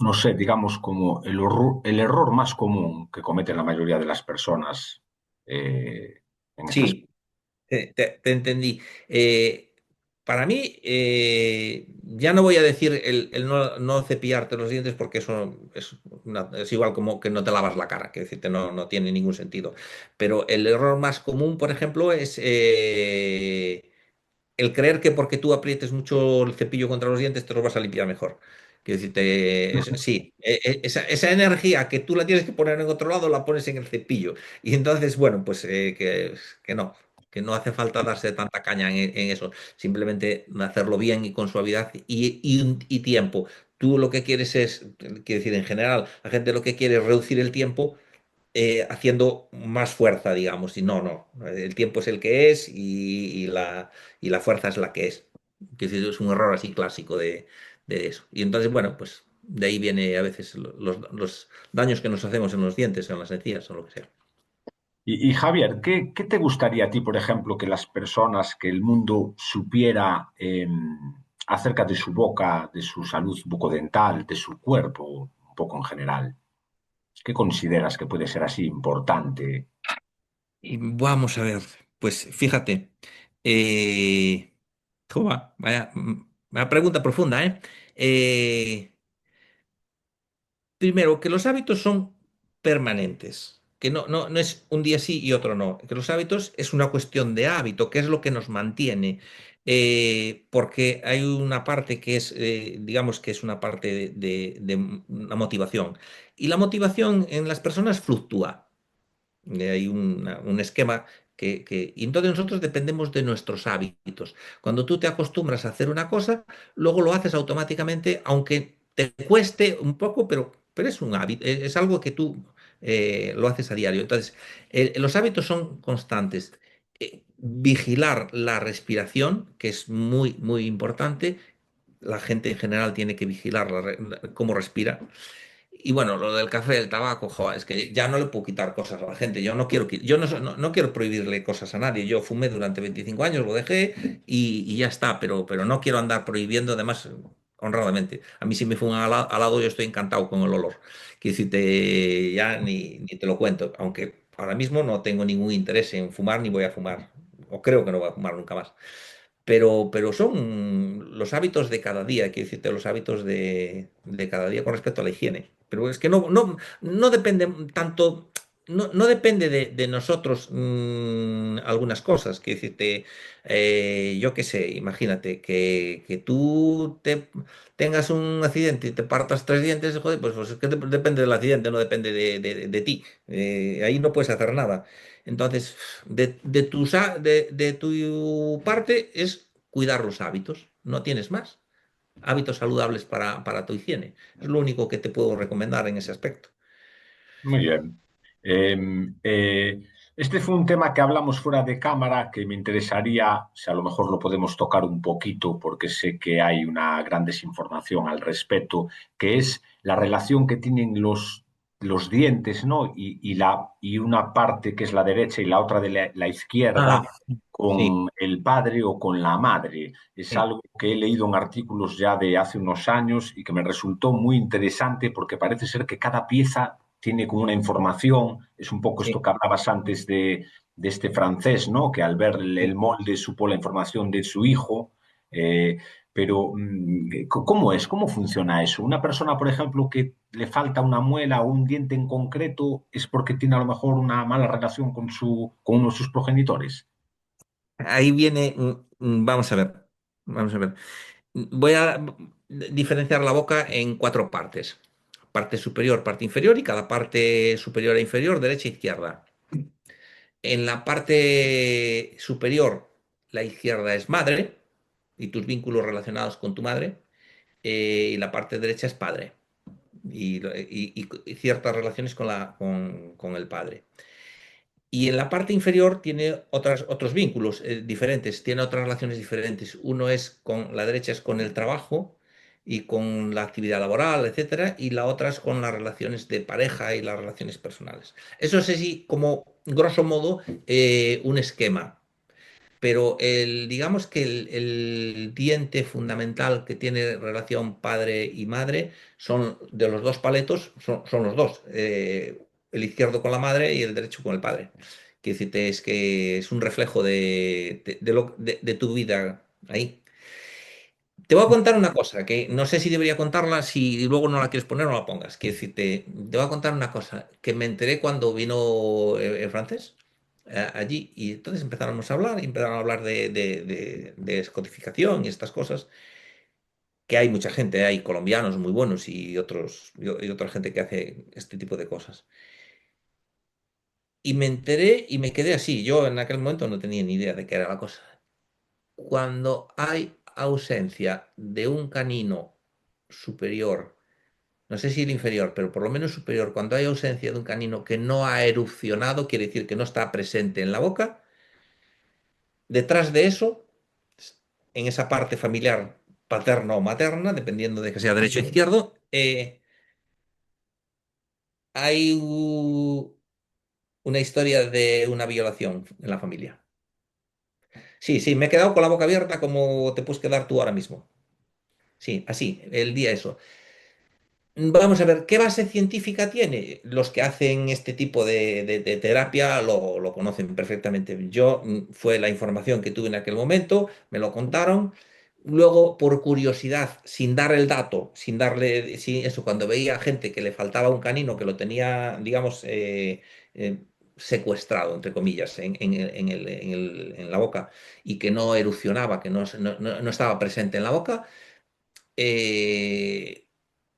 no sé, digamos, como el error más común que cometen la mayoría de las personas en estas? Sí, te entendí. Eh, para mí, ya no voy a decir el no cepillarte los dientes porque eso es igual como que no te lavas la cara, que decirte, no tiene ningún sentido. Pero el error más común, por ejemplo, es el creer que porque tú aprietes mucho el cepillo contra los dientes te los vas a limpiar mejor. Quiero decirte, sí, esa energía que tú la tienes que poner en otro lado la pones en el cepillo. Y entonces, bueno, pues que no hace falta darse tanta caña en eso. Simplemente hacerlo bien y con suavidad y tiempo. Tú lo que quieres es, quiero decir, en general, la gente lo que quiere es reducir el tiempo haciendo más fuerza, digamos. Y no, el tiempo es el que es y la fuerza es la que es. Que es un error así clásico de eso. Y entonces, bueno, pues de ahí viene a veces los daños que nos hacemos en los dientes, en las encías o lo que sea. Y, Javier, ¿qué te gustaría a ti, por ejemplo, que las personas, que el mundo supiera acerca de su boca, de su salud bucodental, de su cuerpo, un poco en general? ¿Qué consideras que puede ser así importante? Y vamos a ver, pues fíjate, eh, joba, vaya pregunta profunda, ¿eh? Eh, Primero, que los hábitos son permanentes, que no es un día sí y otro no, que los hábitos es una cuestión de hábito, que es lo que nos mantiene. Porque hay una parte que es, digamos que es una parte de una motivación, y la motivación en las personas fluctúa. Hay un esquema y entonces nosotros dependemos de nuestros hábitos. Cuando tú te acostumbras a hacer una cosa, luego lo haces automáticamente, aunque te cueste un poco, pero es un hábito, es algo que tú lo haces a diario. Entonces, los hábitos son constantes. Vigilar la respiración, que es muy importante. La gente en general tiene que vigilar cómo respira. Y bueno, lo del café, el tabaco, joder, es que ya no le puedo quitar cosas a la gente. Yo no quiero, yo no quiero prohibirle cosas a nadie. Yo fumé durante 25 años, lo dejé y ya está, pero no quiero andar prohibiendo, además, honradamente. A mí si me fuman al lado, yo estoy encantado con el olor. Quiero decirte, ya ni te lo cuento, aunque ahora mismo no tengo ningún interés en fumar ni voy a fumar, o creo que no voy a fumar nunca más. Pero son los hábitos de cada día, quiero decirte, los hábitos de cada día con respecto a la higiene. Pero es que no depende tanto, no depende de nosotros algunas cosas. Quiero decirte, yo qué sé, imagínate que tú tengas un accidente y te partas tres dientes, joder, pues es que depende del accidente, no depende de ti. Ahí no puedes hacer nada. Entonces, de tu parte es cuidar los hábitos, no tienes más. Hábitos saludables para tu higiene. Es lo único que te puedo recomendar en ese aspecto. Muy bien. Este fue un tema que hablamos fuera de cámara que me interesaría, si a lo mejor lo podemos tocar un poquito, porque sé que hay una gran desinformación al respecto, que es la relación que tienen los dientes, ¿no? Y una parte que es la derecha y la otra de la izquierda Ah, sí, con el padre o con la madre. Es sí, algo que he leído en artículos ya de hace unos años y que me resultó muy interesante porque parece ser que cada pieza tiene como una información, es un poco esto sí. que hablabas antes de este francés, ¿no? Que al ver Sí. el molde supo la información de su hijo, eh, pero ¿cómo es? ¿Cómo funciona eso? Una persona, por ejemplo, que le falta una muela o un diente en concreto, es porque tiene a lo mejor una mala relación con uno de sus progenitores. Ahí viene, vamos a ver, vamos a ver. Voy a diferenciar la boca en cuatro partes. Parte superior, parte inferior y cada parte superior e inferior, derecha e izquierda. En la parte superior, la izquierda es madre y tus vínculos relacionados con tu madre, y la parte derecha es padre y ciertas relaciones con el padre. Y en la parte inferior tiene otros vínculos diferentes, tiene otras relaciones diferentes. Uno es con la derecha es con el trabajo y con la actividad laboral, etcétera, y la otra es con las relaciones de pareja y las relaciones personales. Eso es así como, grosso modo, un esquema. Pero digamos que el diente fundamental que tiene relación padre y madre son de los dos paletos, son los dos, el izquierdo con la madre y el derecho con el padre. Quiero decirte, es que es un reflejo de tu vida ahí. Te voy a contar una cosa que no sé si debería contarla, si luego no la quieres poner no la pongas. Quiero decirte, te voy a contar una cosa que me enteré cuando vino el francés allí y entonces empezamos a hablar y empezaron a hablar de escodificación y estas cosas, que hay mucha gente, hay colombianos muy buenos y y otra gente que hace este tipo de cosas. Y me enteré y me quedé así. Yo en aquel momento no tenía ni idea de qué era la cosa. Cuando hay ausencia de un canino superior, no sé si el inferior, pero por lo menos superior, cuando hay ausencia de un canino que no ha erupcionado, quiere decir que no está presente en la boca, detrás de eso, en esa parte familiar paterna o materna, dependiendo de que sea derecho o izquierdo, hay una historia de una violación en la familia. Sí, sí, me he quedado con la boca abierta como te puedes quedar tú ahora mismo. Sí, así, el día eso. Vamos a ver, ¿qué base científica tiene? Los que hacen este tipo de terapia lo conocen perfectamente. Yo fue la información que tuve en aquel momento, me lo contaron. Luego, por curiosidad, sin dar el dato, sin darle, sí, eso, cuando veía gente que le faltaba un canino, que lo tenía, digamos, secuestrado, entre comillas, en la boca y que no erupcionaba, que no estaba presente en la boca, eh,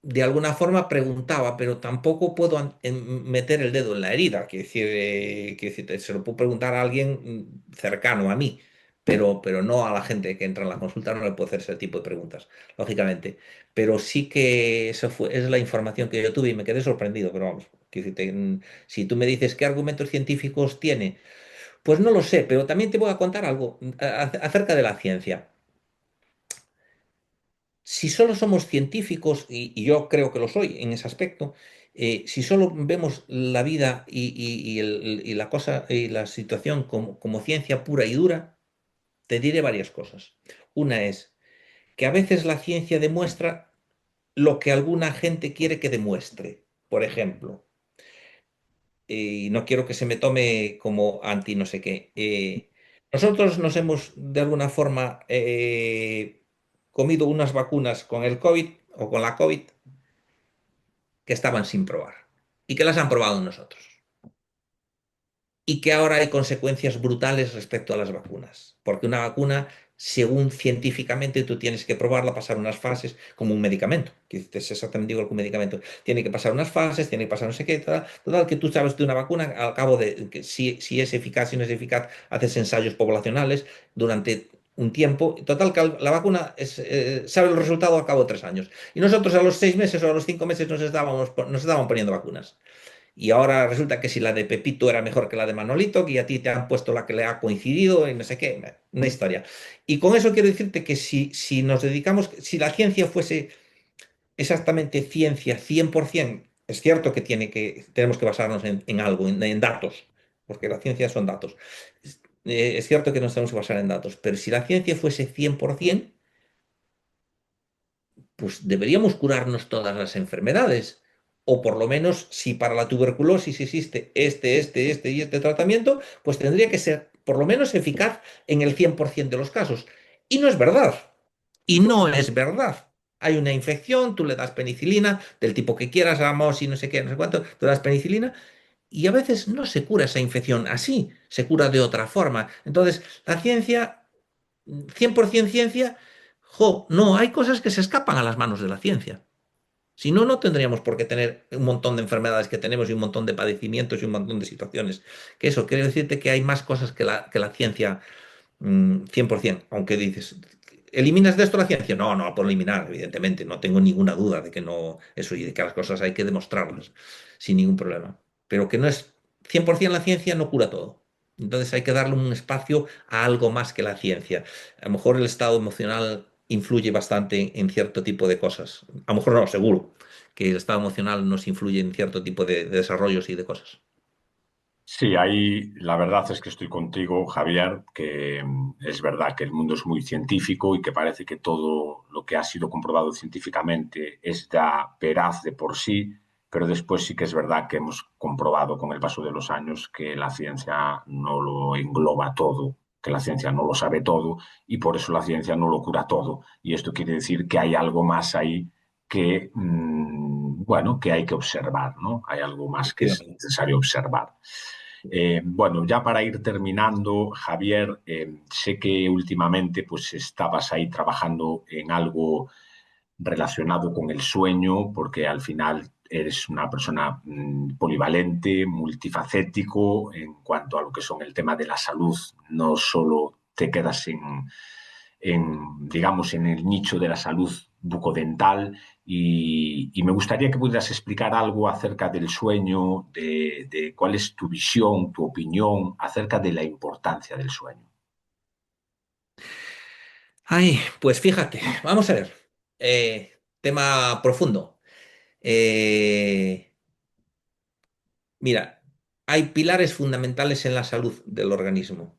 de alguna forma preguntaba, pero tampoco puedo meter el dedo en la herida. Quiero decir, se lo puedo preguntar a alguien cercano a mí, pero no a la gente que entra en la consulta, no le puedo hacer ese tipo de preguntas, lógicamente. Pero sí que es la información que yo tuve y me quedé sorprendido, pero vamos. Quiero decirte, si tú me dices qué argumentos científicos tiene, pues no lo sé, pero también te voy a contar algo acerca de la ciencia. Si solo somos científicos, y yo creo que lo soy en ese aspecto, si solo vemos la vida y la cosa y la situación como ciencia pura y dura, te diré varias cosas. Una es que a veces la ciencia demuestra lo que alguna gente quiere que demuestre. Por ejemplo, y no quiero que se me tome como anti no sé qué. Nosotros nos hemos de alguna forma comido unas vacunas con el COVID o con la COVID que estaban sin probar y que las han probado nosotros. Y que ahora hay consecuencias brutales respecto a las vacunas, porque una vacuna, según científicamente, tú tienes que probarla, pasar unas fases, como un medicamento, que es exactamente igual que un medicamento, tiene que pasar unas fases, tiene que pasar no sé qué, total, que tú sabes de una vacuna, al cabo de que si es eficaz, si no es eficaz, haces ensayos poblacionales durante un tiempo, total, que la vacuna sabe el resultado al cabo de 3 años. Y nosotros a los 6 meses o a los 5 meses nos estaban poniendo vacunas. Y ahora resulta que si la de Pepito era mejor que la de Manolito, que a ti te han puesto la que le ha coincidido y no sé qué, una historia. Y con eso quiero decirte que si nos dedicamos, si la ciencia fuese exactamente ciencia 100%, es cierto que, tenemos que basarnos en algo, en datos, porque la ciencia son datos. Es cierto que nos tenemos que basar en datos, pero si la ciencia fuese 100%, pues deberíamos curarnos todas las enfermedades. O por lo menos, si para la tuberculosis existe este y este tratamiento, pues tendría que ser por lo menos eficaz en el 100% de los casos. Y no es verdad. Y no es verdad. Hay una infección, tú le das penicilina, del tipo que quieras, vamos y no sé qué, no sé cuánto, tú le das penicilina, y a veces no se cura esa infección así, se cura de otra forma. Entonces, la ciencia 100% ciencia, jo, no, hay cosas que se escapan a las manos de la ciencia. Si no, no tendríamos por qué tener un montón de enfermedades que tenemos y un montón de padecimientos y un montón de situaciones. Que eso, quiero decirte que hay más cosas que la ciencia 100%, aunque dices, ¿eliminas de esto la ciencia? No, no, por eliminar, evidentemente, no tengo ninguna duda de que no, eso y de que las cosas hay que demostrarlas sin ningún problema. Pero que no es 100% la ciencia, no cura todo. Entonces hay que darle un espacio a algo más que la ciencia. A lo mejor el estado emocional influye bastante en cierto tipo de cosas. A lo mejor no, seguro que el estado emocional nos influye en cierto tipo de desarrollos y de cosas. Sí, ahí la verdad es que estoy contigo, Javier, que es verdad que el mundo es muy científico y que parece que todo lo que ha sido comprobado científicamente es ya veraz de por sí, pero después sí que es verdad que hemos comprobado con el paso de los años que la ciencia no lo engloba todo, que la ciencia no lo sabe todo y por eso la ciencia no lo cura todo. Y esto quiere decir que hay algo más ahí que, bueno, que hay que observar, ¿no? Hay algo más que es Efectivamente. necesario observar. Bueno, ya para ir terminando, Javier, sé que últimamente pues estabas ahí trabajando en algo relacionado con el sueño, porque al final eres una persona polivalente, multifacético en cuanto a lo que son el tema de la salud. No solo te quedas digamos, en el nicho de la salud bucodental y me gustaría que pudieras explicar algo acerca del sueño, de cuál es tu visión, tu opinión acerca de la importancia del sueño. Ay, pues fíjate, vamos a ver. Tema profundo. Eh, Mira, hay pilares fundamentales en la salud del organismo.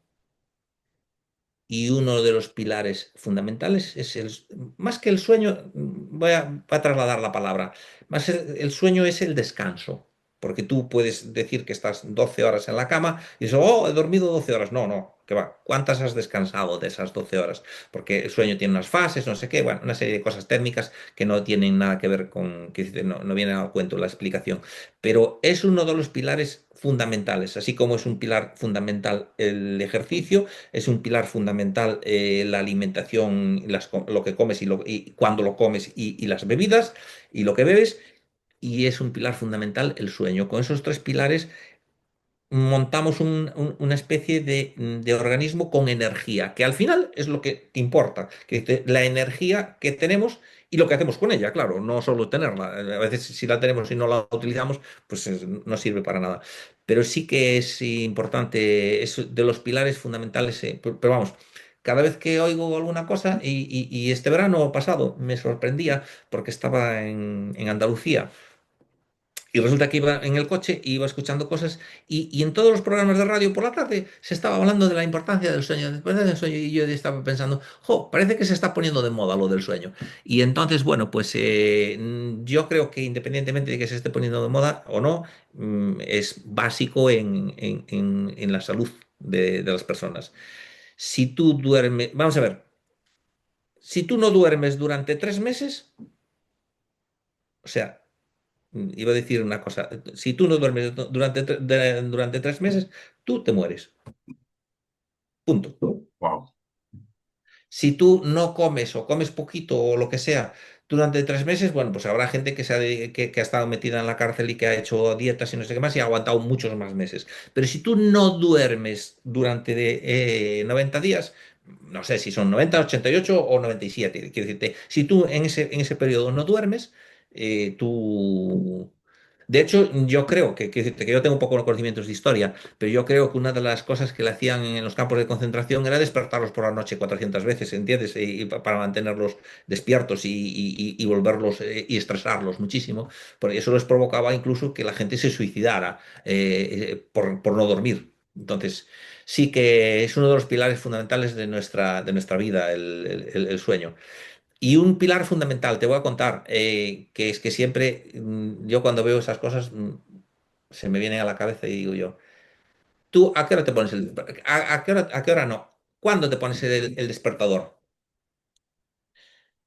Y uno de los pilares fundamentales es más que el sueño, voy a trasladar la palabra, más el sueño es el descanso, porque tú puedes decir que estás 12 horas en la cama y dices, oh, he dormido 12 horas. No, no, que va, ¿cuántas has descansado de esas 12 horas? Porque el sueño tiene unas fases, no sé qué, bueno, una serie de cosas técnicas que no tienen nada que ver con, que no vienen al cuento la explicación, pero es uno de los pilares fundamentales, así como es un pilar fundamental el ejercicio, es un pilar fundamental la alimentación, lo que comes y cuando lo comes y las bebidas y lo que bebes. Y es un pilar fundamental el sueño. Con esos tres pilares montamos una especie de organismo con energía, que al final es lo que importa, la energía que tenemos y lo que hacemos con ella, claro, no solo tenerla. A veces si la tenemos y no la utilizamos, pues no sirve para nada. Pero sí que es importante, es de los pilares fundamentales. Pero vamos, cada vez que oigo alguna cosa, y este verano pasado me sorprendía porque estaba en Andalucía. Y resulta que iba en el coche, iba escuchando cosas y en todos los programas de radio por la tarde se estaba hablando de la importancia del sueño, de la importancia del sueño y yo estaba pensando, jo, parece que se está poniendo de moda lo del sueño. Y entonces, bueno, pues yo creo que independientemente de que se esté poniendo de moda o no, es básico en la salud de las personas. Si tú duermes, vamos a ver, si tú no duermes durante 3 meses, o sea, iba a decir una cosa. Si tú no duermes durante 3 meses, tú te mueres. Punto. Wow. Si tú no comes o comes poquito o lo que sea durante 3 meses, bueno, pues habrá gente que ha estado metida en la cárcel y que ha hecho dietas y no sé qué más y ha aguantado muchos más meses. Pero si tú no duermes durante 90 días, no sé si son 90, 88 o 97, quiero decirte, si tú en ese periodo no duermes, tú De hecho, yo creo que yo tengo pocos conocimientos de historia, pero yo creo que una de las cosas que le hacían en los campos de concentración era despertarlos por la noche 400 veces, ¿entiendes? Para mantenerlos despiertos y volverlos y estresarlos muchísimo. Por eso les provocaba incluso que la gente se suicidara por no dormir. Entonces, sí que es uno de los pilares fundamentales de nuestra vida, el sueño. Y un pilar fundamental, te voy a contar, que es que siempre yo cuando veo esas cosas se me viene a la cabeza y digo yo, ¿tú a qué hora te pones a qué hora no? ¿Cuándo te pones el despertador?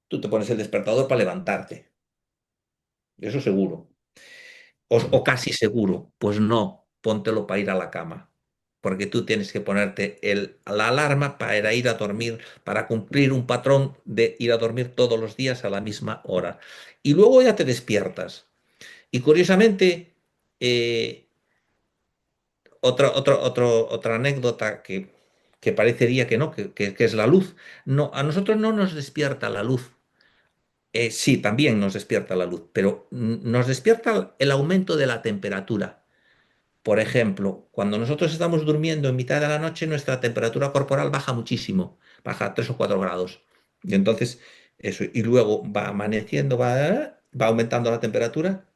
Tú te pones el despertador para levantarte, eso seguro. O casi seguro, pues no, póntelo para ir a la cama. Porque tú tienes que ponerte la alarma para ir a dormir, para cumplir un patrón de ir a dormir todos los días a la misma hora. Y luego ya te despiertas. Y curiosamente, eh, otra anécdota que parecería que no, que es la luz. No, a nosotros no nos despierta la luz. Sí, también nos despierta la luz, pero nos despierta el aumento de la temperatura. Por ejemplo, cuando nosotros estamos durmiendo en mitad de la noche, nuestra temperatura corporal baja muchísimo, baja 3 o 4 grados. Y entonces, eso, y luego va amaneciendo, va aumentando la temperatura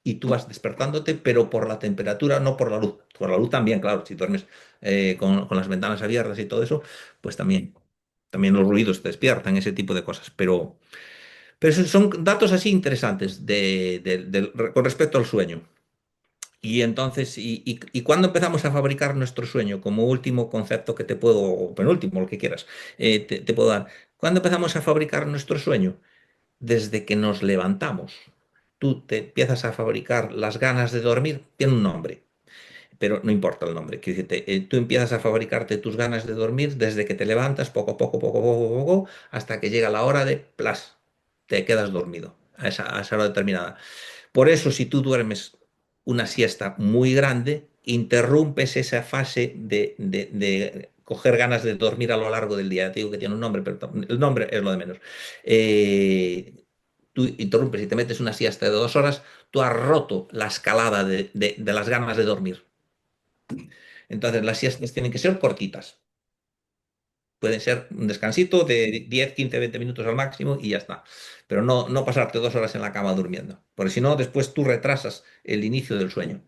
y tú vas despertándote, pero por la temperatura, no por la luz. Por la luz también, claro, si duermes con las ventanas abiertas y todo eso, pues también los ruidos te despiertan, ese tipo de cosas. Pero son datos así interesantes con respecto al sueño. Y entonces, y cuándo empezamos a fabricar nuestro sueño, como último concepto que te puedo, o penúltimo, lo que quieras, te puedo dar. ¿Cuándo empezamos a fabricar nuestro sueño? Desde que nos levantamos. Tú te empiezas a fabricar las ganas de dormir, tiene un nombre, pero no importa el nombre. Quiero decirte, tú empiezas a fabricarte tus ganas de dormir desde que te levantas, poco a poco, poco a poco, poco, poco, hasta que llega la hora de plas, te quedas dormido a esa hora determinada. Por eso, si tú duermes una siesta muy grande, interrumpes esa fase de coger ganas de dormir a lo largo del día. Te digo que tiene un nombre, pero el nombre es lo de menos. Tú interrumpes y te metes una siesta de 2 horas, tú has roto la escalada de las ganas de dormir. Entonces, las siestas tienen que ser cortitas. Pueden ser un descansito de 10, 15, 20 minutos al máximo y ya está. Pero no pasarte 2 horas en la cama durmiendo, porque si no, después tú retrasas el inicio del sueño.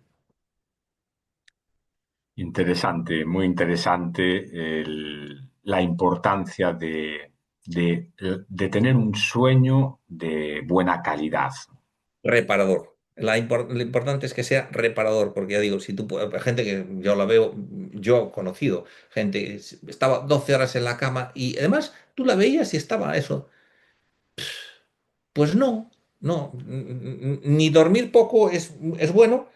Interesante, muy interesante la importancia de tener un sueño de buena calidad. Reparador. Lo importante es que sea reparador, porque ya digo, si tú, gente que yo la veo, yo he conocido, gente que estaba 12 horas en la cama y además tú la veías y estaba eso. Pues no, no, ni dormir poco es bueno,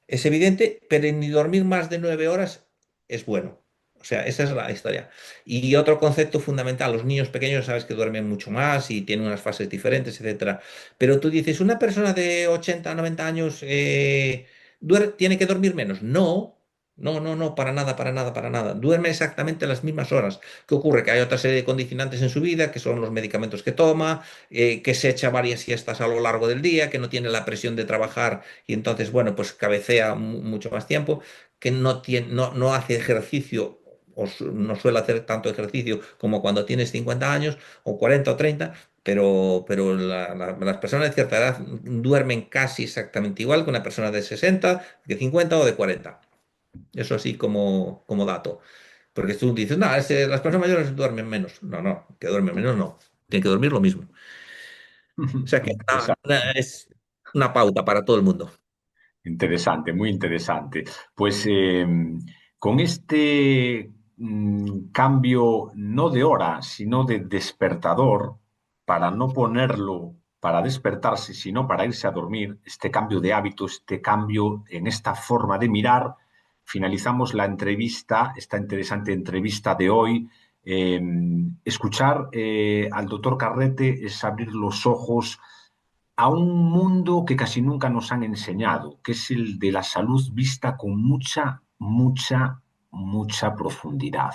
es evidente, pero ni dormir más de 9 horas es bueno. O sea, esa es la historia. Y otro concepto fundamental, los niños pequeños sabes que duermen mucho más y tienen unas fases diferentes, etcétera. Pero tú dices, una persona de 80, 90 años tiene que dormir menos. No, no, no, no, para nada, para nada, para nada. Duerme exactamente las mismas horas. ¿Qué ocurre? Que hay otra serie de condicionantes en su vida, que son los medicamentos que toma, que se echa varias siestas a lo largo del día, que no tiene la presión de trabajar y entonces, bueno, pues cabecea mucho más tiempo, que no hace ejercicio o no suele hacer tanto ejercicio como cuando tienes 50 años o 40 o 30. Pero las personas de cierta edad duermen casi exactamente igual que una persona de 60, de 50 o de 40. Eso así como dato. Porque tú dices, no, las personas mayores duermen menos. No, no, que duermen menos no. Tienen que dormir lo mismo. O sea que es una pauta para todo el mundo. Interesante, muy interesante. Pues con este cambio no de hora, sino de despertador, para no ponerlo para despertarse, sino para irse a dormir, este cambio de hábito, este cambio en esta forma de mirar, finalizamos la entrevista, esta interesante entrevista de hoy. Escuchar al doctor Carrete es abrir los ojos a un mundo que casi nunca nos han enseñado, que es el de la salud vista con mucha, mucha, mucha profundidad.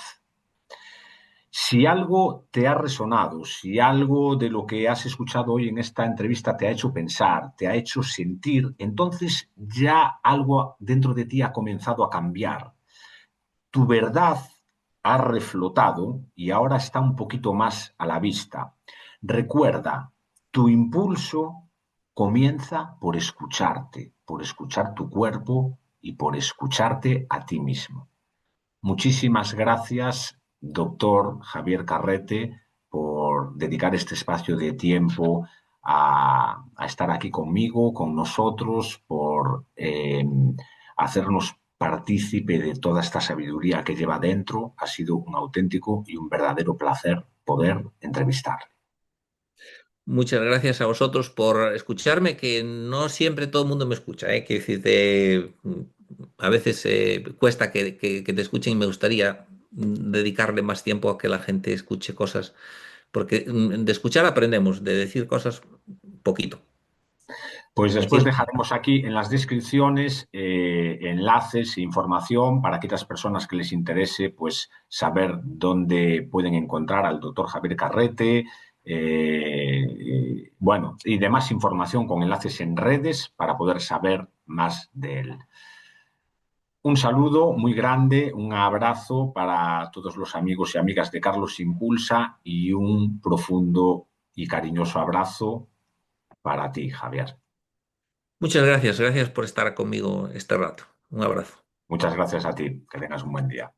Si algo te ha resonado, si algo de lo que has escuchado hoy en esta entrevista te ha hecho pensar, te ha hecho sentir, entonces ya algo dentro de ti ha comenzado a cambiar. Tu verdad ha reflotado y ahora está un poquito más a la vista. Recuerda, tu impulso comienza por escuchar tu cuerpo y por escucharte a ti mismo. Muchísimas gracias, doctor Javier Carrete, por dedicar este espacio de tiempo a estar aquí conmigo, con nosotros, por hacernos partícipe de toda esta sabiduría que lleva dentro. Ha sido un auténtico y un verdadero placer poder entrevistarle. Muchas gracias a vosotros por escucharme, que no siempre todo el mundo me escucha, ¿eh? Que decirte, a veces cuesta que te escuchen y me gustaría dedicarle más tiempo a que la gente escuche cosas, porque de escuchar aprendemos, de decir cosas poquito. Pues después Así dejaremos aquí en las descripciones enlaces e información para aquellas personas que les interese pues saber dónde pueden encontrar al doctor Javier Carrete, bueno, y demás información con enlaces en redes para poder saber más de él. Un saludo muy grande, un abrazo para todos los amigos y amigas de Carlos Impulsa y un profundo y cariñoso abrazo para ti, Javier. muchas gracias, gracias por estar conmigo este rato. Un abrazo. Muchas gracias a ti. Que tengas un buen día.